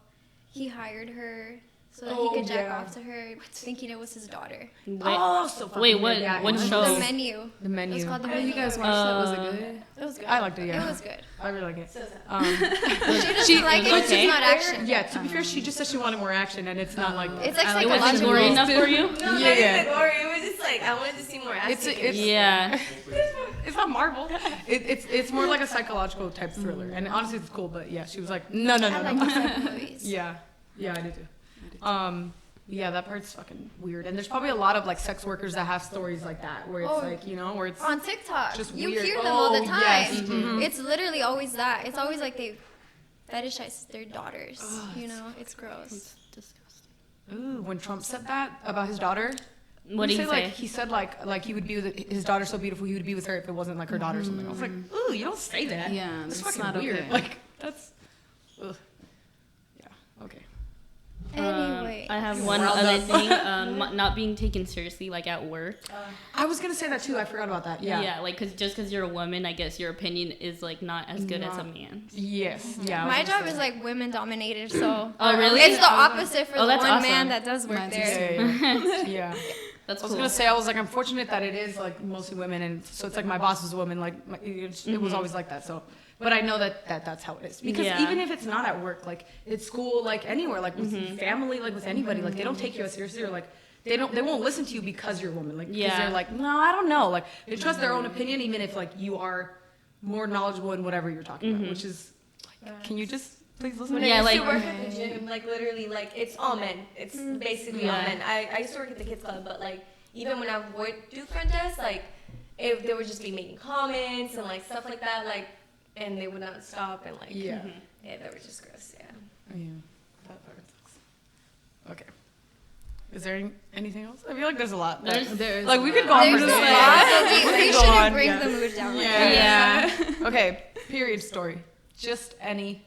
he hired her so that Oh, he could jack yeah. off to her, thinking it was his daughter. Wait, Oh, so fucking wait, weird. what? Yeah, What it was- show? The Menu. The Menu. It was called The Oh, you Menu. guys watched that? Was it good? It was good. I liked it, yeah. It was good. I really like it. So sad. She doesn't like it because okay? it's not action. Yeah, to be fair, she just said she wanted more action, and it's not like. It's like It wasn't psychological. gory enough for you? No, not even gory. It was just like I wanted to see more action. It's Yeah. it's not Marvel. It's more like a psychological type thriller, and honestly, it's cool. But yeah, she was like, no. I like those type of movies. Yeah, I do too. Yeah, that part's fucking weird, and there's probably a lot of like sex workers that have stories like that, where it's Oh. like, you know, where it's On TikTok, just you weird. hear them all the Oh, time. yes. Mhm. It's literally always that. It's always like they fetishize their daughters. You know, it's gross. Disgusting. Ooh, when Trump said that about his daughter. What did he say? Like, he said like he would be with his daughter so beautiful he would be with her if it wasn't like her daughter or something. I was like, ooh, you don't say that. Yeah, that's that's fucking not weird. okay. Like that's, ugh. Yeah, okay. Anyway, I have one other thing. Not being taken seriously, like at work. I was gonna say that too. I forgot about that. Yeah. Like, just because you're a woman, I guess your opinion is like not as good as a man's. Yes. Yeah. I my was gonna job say is like women dominated, so Oh, really? it's the opposite for Oh, the that's one awesome. man that does work Mine's there. Yeah. That's I was cool. gonna say I was like I'm fortunate that it is like mostly women, and so it's like my boss is a woman. Like it was always like that. So, but I know that's how it is because Yeah. even if it's not at work, like at school, like anywhere, like with family, like with anybody, like they don't take you as seriously or like they won't listen to you because you're a woman. Like because they're like no, I don't know. Like they trust their own opinion even if like you are more knowledgeable in whatever you're talking about, which is like, can you just please listen? When to Yeah, I used like- to work at the gym, like literally, like it's all men. It's basically all Yeah. men. I used to work at the kids club, but like even when I would do front desk, like if they would just be making comments and like stuff like that, like and they would not stop and like Yeah. yeah, that was just gross. Yeah. Yeah, that fucking sucks. Okay. Is there anything else? I feel like there's a lot. There's Like we could go on for There's a days. lot, so we could go shouldn't on, bring yeah. the mood down. Like Yeah. that. Okay. Period story. Just any.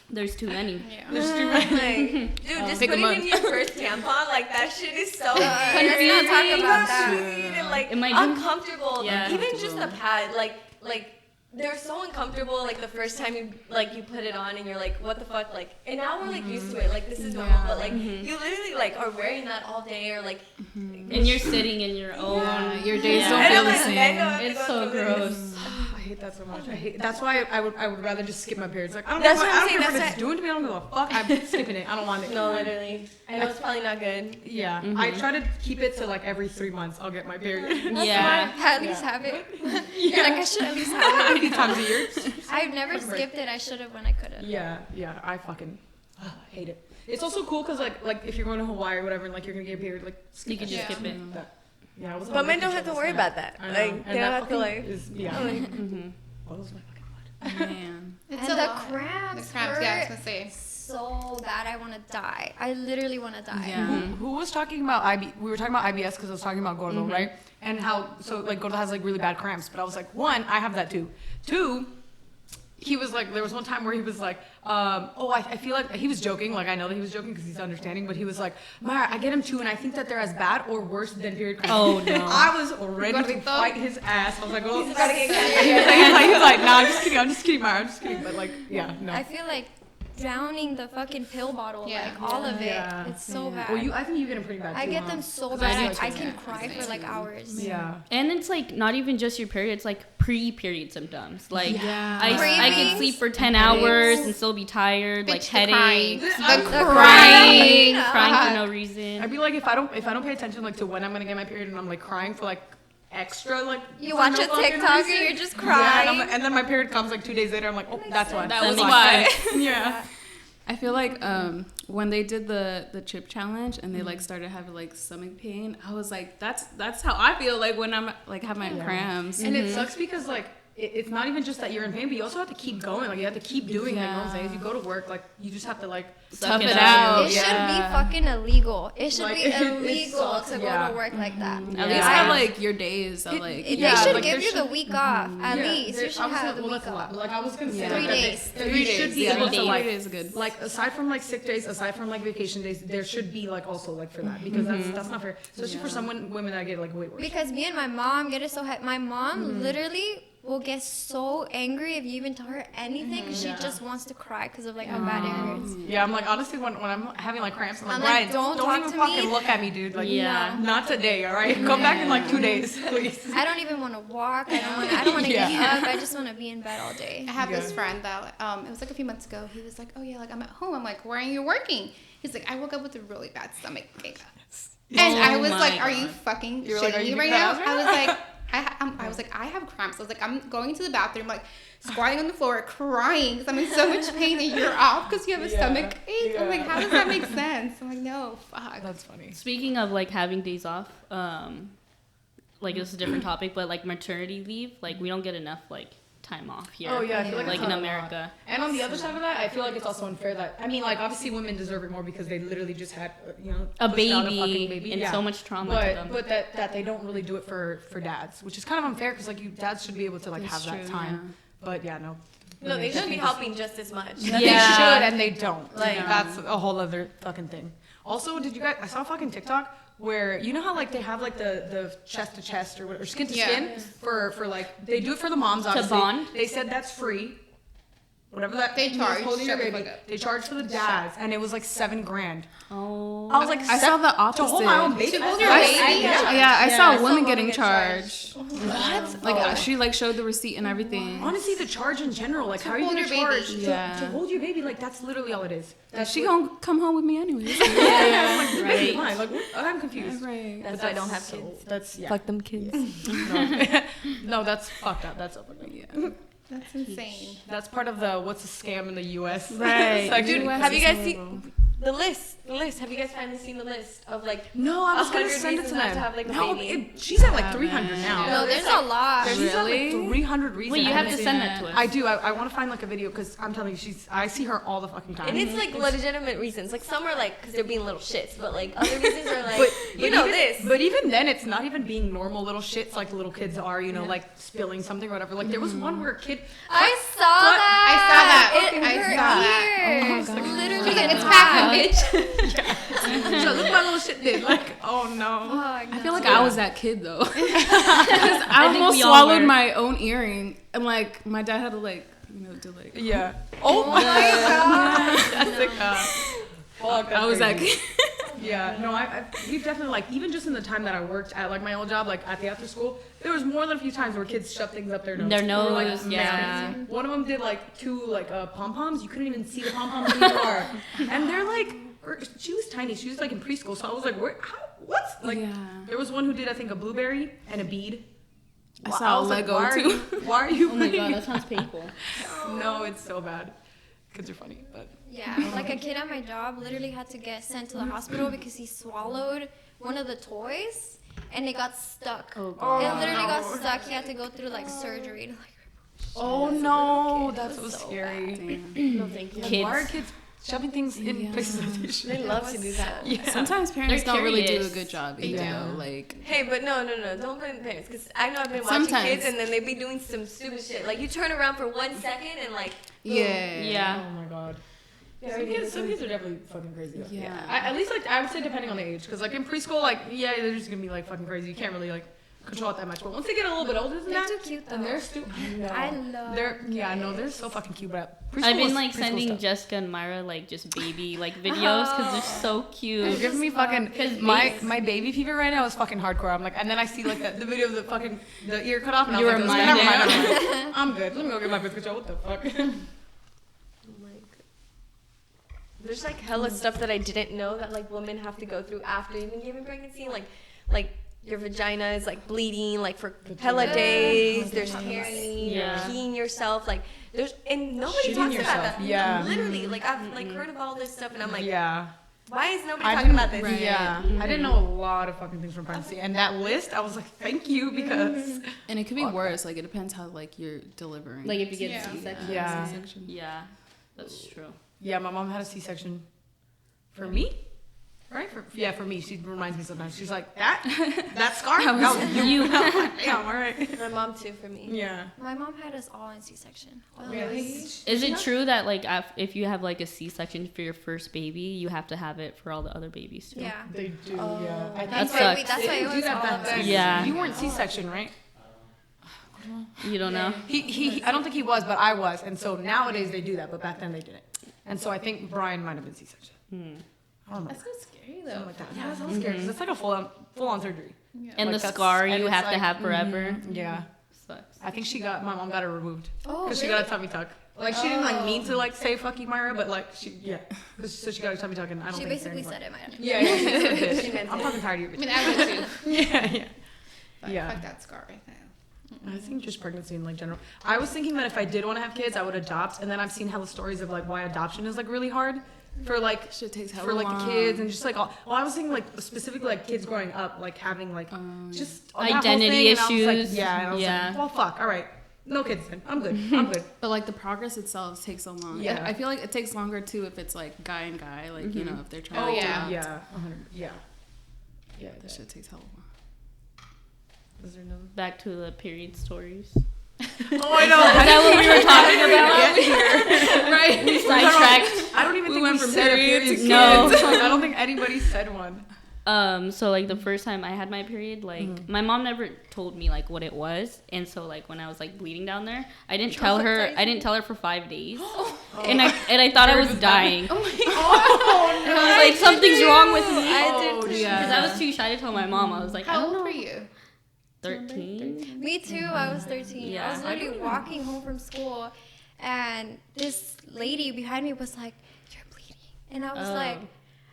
There's too many. There's too many. Like, dude, just Pick 'em putting up. in your first tampon, like that shit is so Let's not talk about that. confusing and like It might be- uncomfortable. Yeah. Even just a pad, like they're so uncomfortable. Like the first time you put it on and you're like, what the fuck? Like, and now we're like used to it. Like this is normal, but like you literally like are wearing that all day or like. And you're sitting in your own. your days Yeah. don't And feel I'm the like, I same. know I have to It's go so through this. gross. I hate that so much. That's why I would rather just skip my periods. Like I don't That's care what I'm I don't saying, care what that's it's doing to me. I don't give a fuck. I'm skipping it. I don't want it. No, literally. I know it's probably not good. Yeah. I try to keep it to like every 3 months. I'll get my period. Yeah. At least have it. You're like, I should at least have it. 80 times a year. I've never skipped it. I should have when I could have. Yeah. I fucking hate it. It's also cool because like if you're going to Hawaii or whatever and like you're gonna get a period, like You can just skip it. Yeah, I was But men don't have to worry about that. I know. Like And they don't that have to fucking like. is, yeah. Blows my fucking mind. Man. It's And a the lot. cramps The cramps, yeah, I was hurt gonna say. so bad. I want to die. I literally want to die. Yeah. Who was talking about we were talking about IBS because I was talking about Gordo, right? And how so like Gordo has like really bad cramps, but I was like, one, I have that too. Two, he was like, there was one time where he was like, I feel like he was joking. Like I know that he was joking because he's understanding, but he was like, Mara, I get him too, and I think that they're as bad or worse than period cramps. Oh, no. I was ready to Gordito? fight his ass. I was like, oh, He's about to get cancer. he was like, nah, I'm just kidding, Mara, I'm just kidding. But like, yeah, no. I feel like drowning the fucking pill bottle, Yeah. like all of it. Yeah. It's so bad. Well, I think you get them pretty bad too. I get huh? them so I bad. do I too. can Yeah. cry for like hours. Yeah. And it's like not even just your period, it's like pre-period symptoms. Like Yeah. I can Cravings. sleep for 10 hours and still be tired, like Bitch, the crying. headaches, The crying for Uh-huh. no reason. I'd be like, if I don't pay attention like to when I'm gonna get my period and I'm like crying for like extra like You for watch no a fucking TikTok and reason. you're just Yeah, crying. and then my period comes like 2 days later. I'm like, oh, that's why. That That's was why. Yeah. I feel like when they did the chip challenge and they like started having like stomach pain, I was like, that's how I feel like when I'm like have my cramps. And it sucks because like it's not even just that you're in pain, but you also have to keep going. Like you have to keep doing like those days. You go to work, like you just have to like Tough it it out. It yeah. should be fucking illegal. It should Like, be it illegal sucks, to yeah. go to work like that. At Yeah. least have like your days that like They Yeah, should like, give there you the should- week off. At Yeah, least there- you should I was have gonna- the well, week that's a lot. off. Like I was gonna say, Yeah. like, 3 that days. There 3 should days. be Yeah, also 3 like days is good. like aside from like sick days, aside from like vacation days, there should be like also like for that because that's not fair, especially for some women that get like way worse. Because me and my mom get it so my mom literally will get so angry if you even tell her anything because she just wants to cry because of like how bad it hurts. Yeah, I'm like, honestly, when I'm having like cramps, I'm like, I'm Brian, like, don't don't talk even to fucking me. look at me, dude. Like, Yeah. not today, all right? Come back in like 2 days, please. I don't even want to walk. I don't want to Yeah. get up. I just want to be in bed all day. I have this Yeah. friend that it was like a few months ago. He was like, "Oh yeah, like I'm at home." I'm like, "Where are you working?" He's like, "I woke up with a really bad stomach ache." And I was my like, "Are you God. fucking You're like, shitting "Are me you right being now?" badass right I was now? like, I was like, I have cramps. I was like, I'm going to the bathroom, like squatting on the floor, crying because I'm in so much pain, and you're off because you have a stomach ache. I'm like, how does that make sense? I'm like, no, fuck. That's funny. Speaking of like having days off, like this is a different topic, but like maternity leave, like we don't get enough like time off here. Oh, yeah, I feel like it's in not a lot. America. And on the other side of that, I feel like it's also unfair that, I mean, like, obviously women deserve it more because they literally just had, you know, A pushed out baby, fucking baby. and Yeah. so much trauma to them. But that they don't really do it for dads, which is kind of unfair because, like, you dads should be able to, like, That's have that true, time. But, yeah, no. No, they should be helping just as much. They should, and they don't. Like, Yeah. that's a whole other fucking thing. Also, did you guys, I saw a fucking TikTok where, you know how, like, they have, like, the chest to chest or skin to skin for, like, they do it for the moms, obviously. bond? They said that's free. Whatever that They means, charge. holding your Shut the baby. fuck up. They charge for the dads, and it was like $7,000. Oh. I was like, I saw the to hold my own opposite. baby. To hold your I, baby? yeah, I Yeah, saw I a saw woman women getting get charged. What? Like she like showed the receipt and everything. Honestly, the charge in general, like, how are you hold gonna your baby. charge Yeah. to hold your baby? Like, that's literally all it is. That's She gonna come home with me anyways. yeah, Right. Fine. Like, I'm confused. Right. That's why I don't have kids. That's yeah. Fuck them kids. No, that's fucked up. That's up. Yeah. That's insane. That's part of the what's a scam in the U.S. Right. Like, Dude, US have you is guys horrible. seen the list? Have you guys finally seen the list of like? No, I was gonna 100 send it to reasons not them. to have, like, a No, baby. she's at like 300 now. No, there's a lot. She's at like Really? 300 reasons. Wait, you I have haven't to seen send it. that to us. I do. I want to find like a video because I'm telling you, I see her all the fucking time. And it's like legitimate reasons. Like some are like because they're being little shits, but like other reasons are like but you know even, this. But even then, it's not even being normal little shits like little kids are. You know, like spilling something or whatever. Like there was one where a kid. I saw that. I saw that. It I hurt saw that. here. Oh my God. Literally, She's like, it's half. packing, bitch. So look, my little shit did. Like, oh no. Oh, I feel like I was that kid though. Because I I think almost we all swallowed were. my own earring, and like my dad had to like do like. Yeah. Oh my god. Jessica. Fuck, that's I was that crazy. kid. Yeah, no, we've definitely, like, even just in the time that I worked at, like, my old job, like, at the after school, there was more than a few times where kids shoved things up their nose. Their We were like, nose, "Man." yeah. One of them did, like, 2, like, pom-poms. You couldn't even see the pom-poms anymore. And they're, like, she was tiny. She was, like, in preschool, so I was like, what? Like, Yeah. there was one who did, I think, a blueberry and a bead. I saw a was like, Lego why are too. you- Why are you Oh my god, playing- that sounds painful. No, it's so bad. Kids are funny, but... Yeah, like a kid at my job literally had to get sent to the hospital because he swallowed one of the toys and it got stuck. Oh It god. literally got stuck. He had to go through like surgery. Oh, no, that's so scary. No, thank you. Like, Kids. why are kids shoving things in Yeah. places that they should? They love to do that. Yeah. Sometimes parents They're don't really do a curious. good job either. Yeah. Though. Like Hey, but no, don't blame the parents because I know I've been watching Sometimes. kids and then they be doing some stupid shit. Like you turn around for 1 second and like yeah. Yeah. Oh my god. Yeah, Some kids are definitely fucking crazy. Yeah. At least like I would say depending on the age, because like in preschool, like yeah, they're just gonna be like fucking crazy. You can't really like control it that much. But once they get a little bit older than They're that, too cute though. and they're stupid. I love. They're so fucking cute. But preschool I've been was like preschool sending stuff. Jessica and Myra like just baby like videos because they're so You're cute. giving me fucking 'Cause my baby fever right now is fucking hardcore. I'm like, and then I see like the video of the ear cut off, and You I was were like, minding. never mind. I'm good. Let me go get my birth control. What the fuck? there's like hella stuff that I didn't know that like women have to go through after even giving pregnancy. Like your vagina is like bleeding like for hella days. There's tearing, you're Yeah. peeing yourself. Like there's and nobody Shitting talks yourself. about that. Yeah. Literally, like I've like heard of all this stuff and I'm like, Yeah. why is nobody I talking didn't- about this? Right. Yeah, I didn't know a lot of fucking things from pregnancy, and that list, I was like, thank you, because And it could be worse. Like it depends how like you're delivering. Like if you get Yeah. C-section. Yeah. C-section. Yeah, that's true. yeah, my mom had a C-section for me, right? For me. She reminds me sometimes. She's like, that scar? That was you. Yeah, all right. My mom too for me. Yeah. My mom had us all in C-section. Well, Is it true that like if you have like a C-section for your first baby, you have to have it for all the other babies too? Yeah. They do, yeah. I think That's That why sucks. that's why they it do was that all back of then. us. Yeah. You weren't C-section, right? You don't know? He I don't think he was, but I was. And so nowadays they do that, but back then they didn't. And so I think Brian might have been C-section. I don't remember. That's so scary though. Something like that. Yeah, that sounds scary. 'Cause it's like a full-on surgery. And Like, the that's- scar and you it's have to like- have forever. Yeah. Sucks. I think my mom got it removed. Oh, Because she got a tummy tuck. Like, she didn't, like, mean to, like, say fuck you, Myra, but, like, so she got a tummy tuck, and I don't She think it's basically there said it, Maya. Yeah, She meant I'm it. fucking tired of your I bitch. mean, I would too. Yeah. But Yeah. Fuck that scar right there. I think just pregnancy in, like, general. I was thinking that if I did want to have kids, I would adopt, and then I've seen hella stories of, like, why adoption is, like, really hard for, like, Shit takes hella for, like, long. the kids, and just, like, all, well, I was thinking, like, specifically, like, kids growing up, like, having, like, just that whole Identity thing, and I was like, issues. yeah, and I was Yeah. like, well, fuck, all right. No kids then. I'm good. I'm good. But like the progress itself takes so long. Yeah. I feel like it takes longer too if it's like guy and guy, like you know, if they're trying Oh, to yeah. Yeah. Yeah. Yeah. that shit takes hella long. Is there another? Back to the period stories. Oh, I know. Is that what we were talking about? Right. We sidetracked. I don't even think went we from said a period period to to No. kids. Like, I don't think anybody said one. So like the first time I had my period, like my mom never told me like what it was, and so like when I was like bleeding down there, I didn't tell her for 5 days, and I thought I was dying. Oh my And I was like, something's wrong with me. Oh, Because I was too shy to tell my mom. I was like, I How don't old know. were you? 13. Me too. I was 13. Yeah. I was literally walking home from school, and this lady behind me was like, "You're bleeding," and I was like,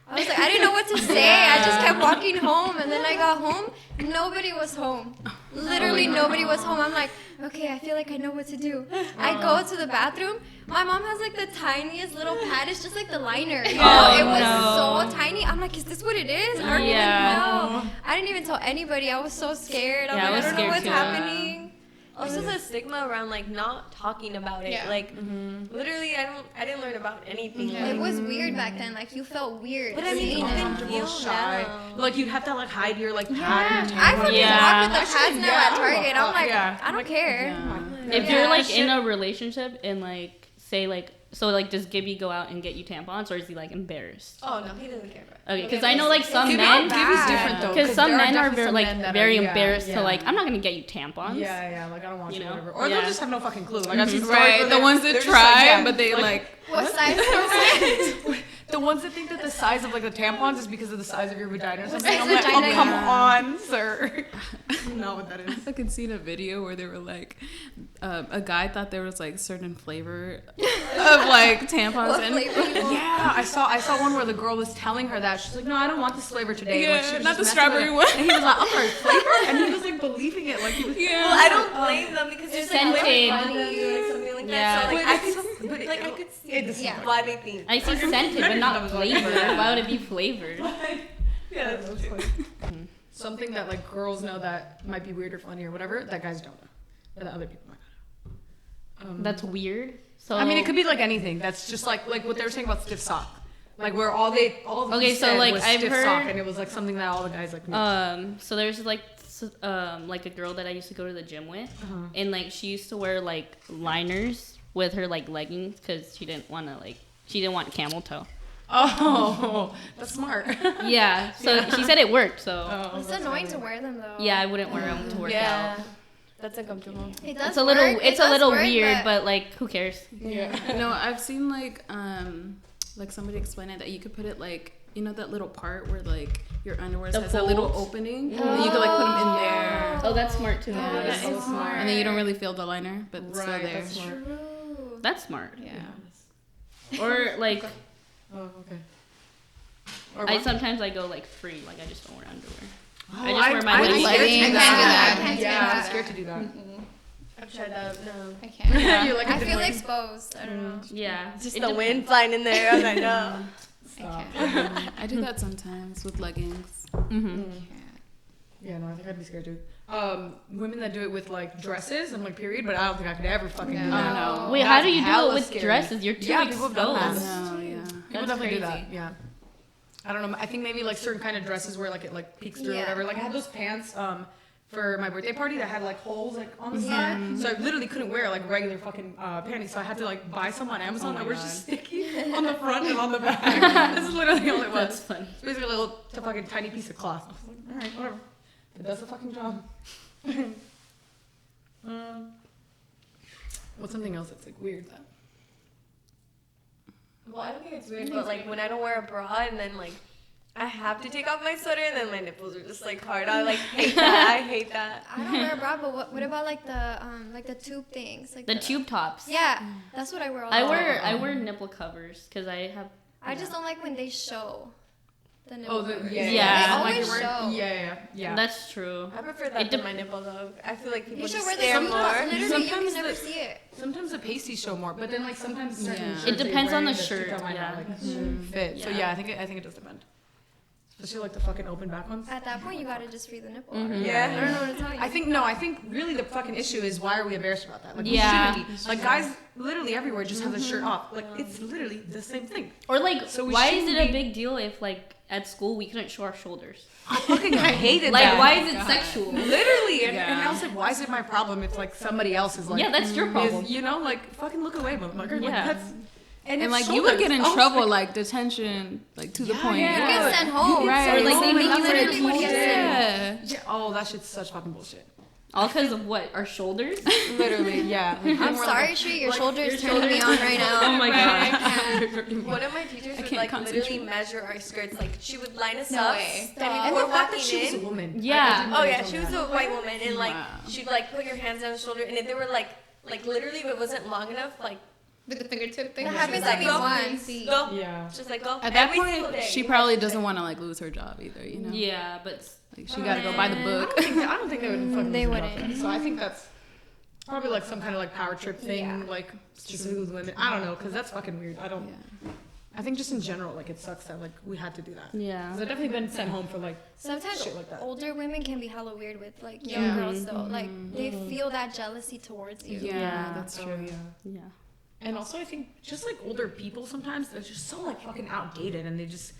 I didn't know what to say. I just kept walking home, and then I got home. Nobody was home. Literally nobody was home. I'm like, okay, I feel like I know what to do. I go to the bathroom. My mom has like the tiniest little pad. It's just like the liner. You know? It was so tiny. I'm like, is this what it is? I don't even know. I didn't even tell anybody. I was so scared. I'm Yeah, I like, was I don't know scared what's too. happening. Also, the stigma around like not talking about it. Yeah. Like literally, I didn't learn about anything. It was weird back then. Like you felt weird. But I mean, saying even it. feel shy. now. Like you'd have to like hide your like pad. and I fucking Yeah. walk with the pads now at Target. I'm like, Yeah. I don't care. If Yeah. you're like in a relationship and like say like so like does Gibby go out and get you tampons or is he like embarrassed? Oh no, he doesn't care about it. Okay, because I know like some Gibby- men. Gibby's different though. Because some there men are definitely very some like men that very are- embarrassed yeah. to like I'm not gonna get you tampons. Yeah, like I don't want You you, know? whatever. Or Yeah. they'll just have no fucking clue. Like I've seen stories Right, where the they're- ones they're that just try, like, yeah, but they like What size is it? the ones that think that the size of like the tampons is because of the size of your vagina or something. I'm size like, of oh vagina? come on, sir. Not what that is. I fucking seen a video where they were like, a guy thought there was like certain flavor of like tampons What and flavor you want? Yeah, I saw one where the girl was telling her that she's like, no, I don't want this flavor today. Yeah, like, she was not just the messing with strawberry it. one. And he was like, I'm sorry, flavor, and he was like believing it, like he was. yeah. Well, I don't blame them because it's like Scented. way fun than doing something like Yeah. that. So like But I it's could, some- but it- like I could see it's- Yeah. why they think. I see scented but not flavored. Why would it be flavored? Yeah, that's funny. Something that like girls know that might be weird or funny or whatever that guys don't know, or that other people might know. That's weird. So I mean, it could be like anything. That's just like what they were saying about stiff sock. Like where all Okay, he so, said like, was I've stiff heard- sock, and it was like something that all the guys like. Knew. So there's like a girl that I used to go to the gym with, and like she used to wear like liners with her like leggings because she didn't want camel toe. Oh, that's smart. Yeah, so she said it worked. So It's annoying to wear them though. yeah, I wouldn't wear them to work Yeah, out. that's uncomfortable. It does It's a little work. It does work, weird, but like who cares? Yeah. No, I've seen like somebody explain it that you could put it like you know that little part where like your underwear The has that little folds? opening, and you could like put them in there, Oh, that's smart too. Yeah, that's so smart. and then you don't really feel the liner, but it's still Right, there. that's smart. True. That's smart. Yeah. Or like Oh, okay. Or I what? sometimes I go like free, like I just don't wear underwear. Oh, I just wear my I'm little scared to leggings. do I can't do that. I can't do Yeah, that. I'm scared to do that. I've tried that. No, I can't. You're like, I didn't feel like- exposed. I don't know. Yeah, just It the dep- wind flying in there. I was like, no. I can't. I do that sometimes with leggings. Yeah, no, I think I'd be scared too. Women that do it with like dresses, I'm like period, but I don't think I could ever fucking do that. No. Wait, how That's do you do hella it with scary. dresses? You're too Yeah, people have done that. exposed. No, yeah. People That's definitely do crazy. that. Yeah. I don't know. I think maybe like certain kind of dresses where like it like peeks through or Yeah. whatever. Like I had those pants for my birthday party that had like holes like on the side, so I literally couldn't wear like regular fucking panties. So I had to like buy some on Amazon that were just sticky on the front and on the back. This is literally all it That's was. funny. It's basically a little fucking tiny piece of cloth. I was like, all right, whatever. It does the fucking job. What's something else that's like weird though? Well, I don't think it's weird, but like when I don't wear a bra and then like I have to take off my sweater and then my nipples are just like hard. I like hate that. I hate that. I don't wear a bra, but what about like the tube things, like The tube tops. Yeah, that's what I wear all the I time. wear nipple covers because I have. I just don't like when they show the Oh, nipple. the, covers. yeah, Yeah. They Like always you're wearing- show. yeah. That's true. I prefer that than my nipple though. I feel like people You should just wear the stare tube more. tops. Literally, you Sometimes can never the- see it. Sometimes the pasties show more, but then like sometimes certain Yeah. shirts It that depends you're on the wearing, shirt, tube top might not, yeah. like fit. So Yeah. yeah, I think it does depend. Especially like the fucking open back ones. At that point, you gotta just free the nipple. Yeah. I don't know what to tell you. I think really the fucking issue is why are we embarrassed about that? Like Yeah. we shouldn't be. Like guys literally everywhere just have the shirt off. Like it's literally the same thing. Or like, So we why is shouldn't it a be- big deal if like at school we couldn't show our shoulders? I hated Like, that. why is it sexual? Literally, and Yeah. I was like, why is it my problem? It's like somebody else is like, Yeah, that's your problem. is, you know, like fucking look away, motherfucker. Like, Yeah. that's, And it's like you would get in shoulders. I was trouble, like detention, like to the point. You get sent home. Right. Or like they Oh make my you God, wear a literally would get t-shirt. Yeah. Yeah, oh, that shit's such fucking bullshit. All because of what? Our shoulders? Literally, yeah. I'm sorry, Shree, your shoulder is turning me on right now. Oh my god. One of my teachers would can't like literally concentrate. measure our skirts. Like she would line us No up. way. And And before the fact that walking she was a in. woman. Yeah. Oh yeah, she was a white woman, and like Wow. she'd like put your hands on her shoulder, and if they were like literally if it wasn't long enough, like With the fingertip thing. That she happens was to me go. once. go, Yeah. just like go. At that Every single point, day. she probably doesn't want to like lose her job either. You know. Yeah, but Like she got to go by the book. I don't think they would fucking They lose their wouldn't. job. So I think that's probably like some kind of like power trip thing, Yeah. like specifically with women. I don't know, because that's fucking weird. I don't. Yeah. I think just in general, like it sucks that like we had to do that. yeah. Because I've definitely been sent home for like Sometimes shit like that. older women can be hella weird with like young Yeah. girls though. Like they feel that jealousy towards you. Yeah, that's Oh, true. yeah. Yeah. And also, I think just like older people sometimes they're just so like fucking outdated, and they just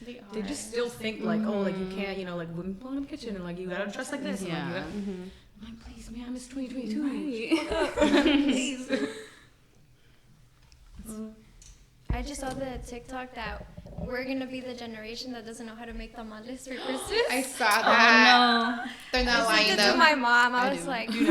still think like, oh, like you can't, you know, like women belong in the kitchen, and like you gotta dress like this. And, like, you Yeah. gotta, Mm-hmm. I'm like, please, ma'am, it's 2022. Please. I just saw the TikTok that we're gonna be the generation that doesn't know how to make tamales for Christmas. I saw that. Oh They're not I lying sent it though. to my mom. I I was do. like, Do you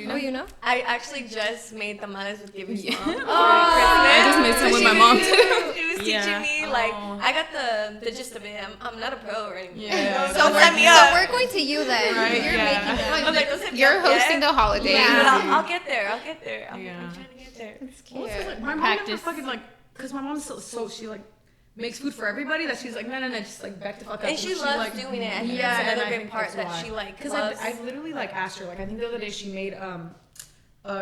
know? oh, you know? I actually just made tamales with Gibby's mom. I just made some with my mom too. She was Yeah. teaching me like I got the gist of it. I'm not a pro or anything. Yeah. So set me So up. we're going to you then. Right, You're yeah. making them. I'm like, don't set me You're up yet. hosting the holiday. But Yeah. I'll get there. I'll get there. I'm Yeah. trying to get there. It's Well, cute. it's 'cause, like, my mom never Practice. fucking like, cause my mom's so she like makes food for everybody that she's like, no, just like back the fuck up. And she loves like, doing it. I think Yeah, that's and another I great think part that's that why. she like Because loves. I literally like asked her, like I think the other day she made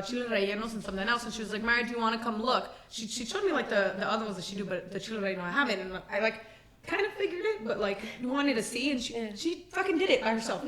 chile rellenos and something else, and she was like, Mary, do you want to come look? She showed me like the other ones that she do, but the chile relleno I haven't, and I like kind of figured it, but like wanted to see, and she fucking did it by herself.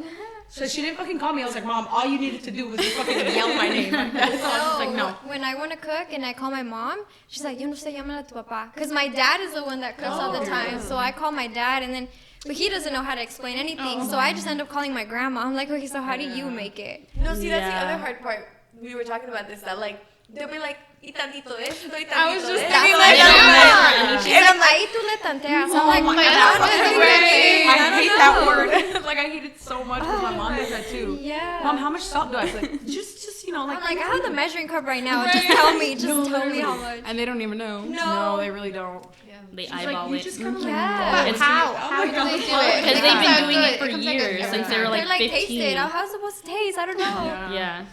So she didn't fucking call me. I was like, Mom, all you needed to do was just fucking yell my name. Like, that's all. She's like, no. When I want to cook and I call my mom, she's like, yo no sé, llámala a tu papá. Because my dad is the one that cooks all the time. So I call my dad and then, but he doesn't know how to explain anything. So I just end up calling my grandma. I'm like, okay, so how do you make it? No, see, that's the Yeah. other hard part. We were talking about this, that like, they'll be like, y tantito de esto, y tantito I was just de thinking esto. like And she's like, ahí tú le tanteas. I'm like, I hate that word. Like I hate it so much because my mom does that too. yeah. Mom, how much salt do I? She's like, just you know, like. I'm like, I have the measuring cup right now. Just tell me. Just tell me how much. And they don't even know. No, they really don't. They She's eyeball like, you it. just kind of Yeah. But It's how? weird. Oh How my do God. they do it? Because It they've comes been out doing good. it for comes out good years every since they time. were like They're like, taste 15. it. How's it supposed to taste? I don't know. Yeah.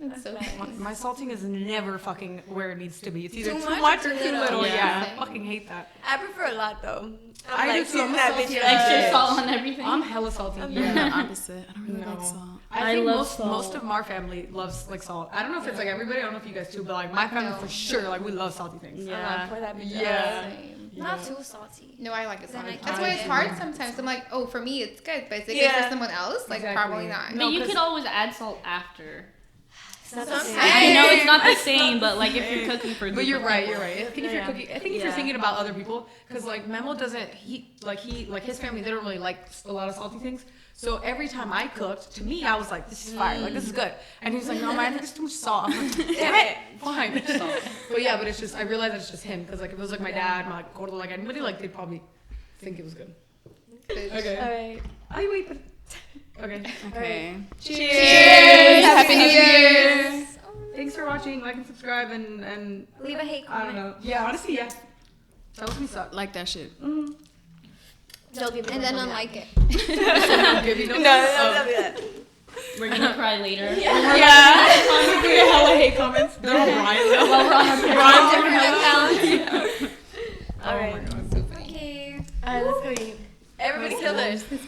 It's so funny. My salting is never fucking where it needs to be. It's either Too too much much or or too too little. little. Yeah. Yeah, I fucking hate that. I prefer a lot though. I do like, too. I'm sit that salty bitch as up. Extra shit. salt on everything. I'm hella salty. I'm Yeah. the opposite. I don't really No. like salt. I I think love salt. most of our family loves like salt. I don't know if it's like everybody. I don't know if you guys too, but like my family for sure. Like we love salty things. Yeah. Pour that bitch Yeah. up. Same. Not too salty. No, I like it Then I salty. can't That's why it's do hard it. sometimes. I'm like, oh, for me it's good, but is it good Yeah. for someone else? Like, Exactly. probably not. But No, you 'cause- could always add salt after. It's not the same. I know it's not the same, but like if you're cooking for. a But group you're of right. people- You're right. I think if you're cooking, I think if you're Yeah. thinking about other people, because like Memo doesn't. He like his family. They don't really like a lot of salty things. So every time I cooked, to me, I was like, this is fire. Like this is good. And he was like, no, man, I think it's too much salt. I'm like, damn it, fine. But yeah, but it's just I realized it's just him because like if it was like my dad, my gordo, like anybody, like they'd probably think it was good. Okay. All right. Oh wait, but okay. Okay. Cheers! Happy New Year! watching. Like and subscribe and Leave a hate I don't comment. know. Yeah, honestly, yeah. Tell us we suck. Like that shit. They'll give you And then one unlike it. No, they'll be that. We're gonna cry later. Yeah. Honestly, hella hate comments. They're all Ryan. While we're on our Different accounts. All right. Okay. All right, let's go eat. Everybody kill theirs.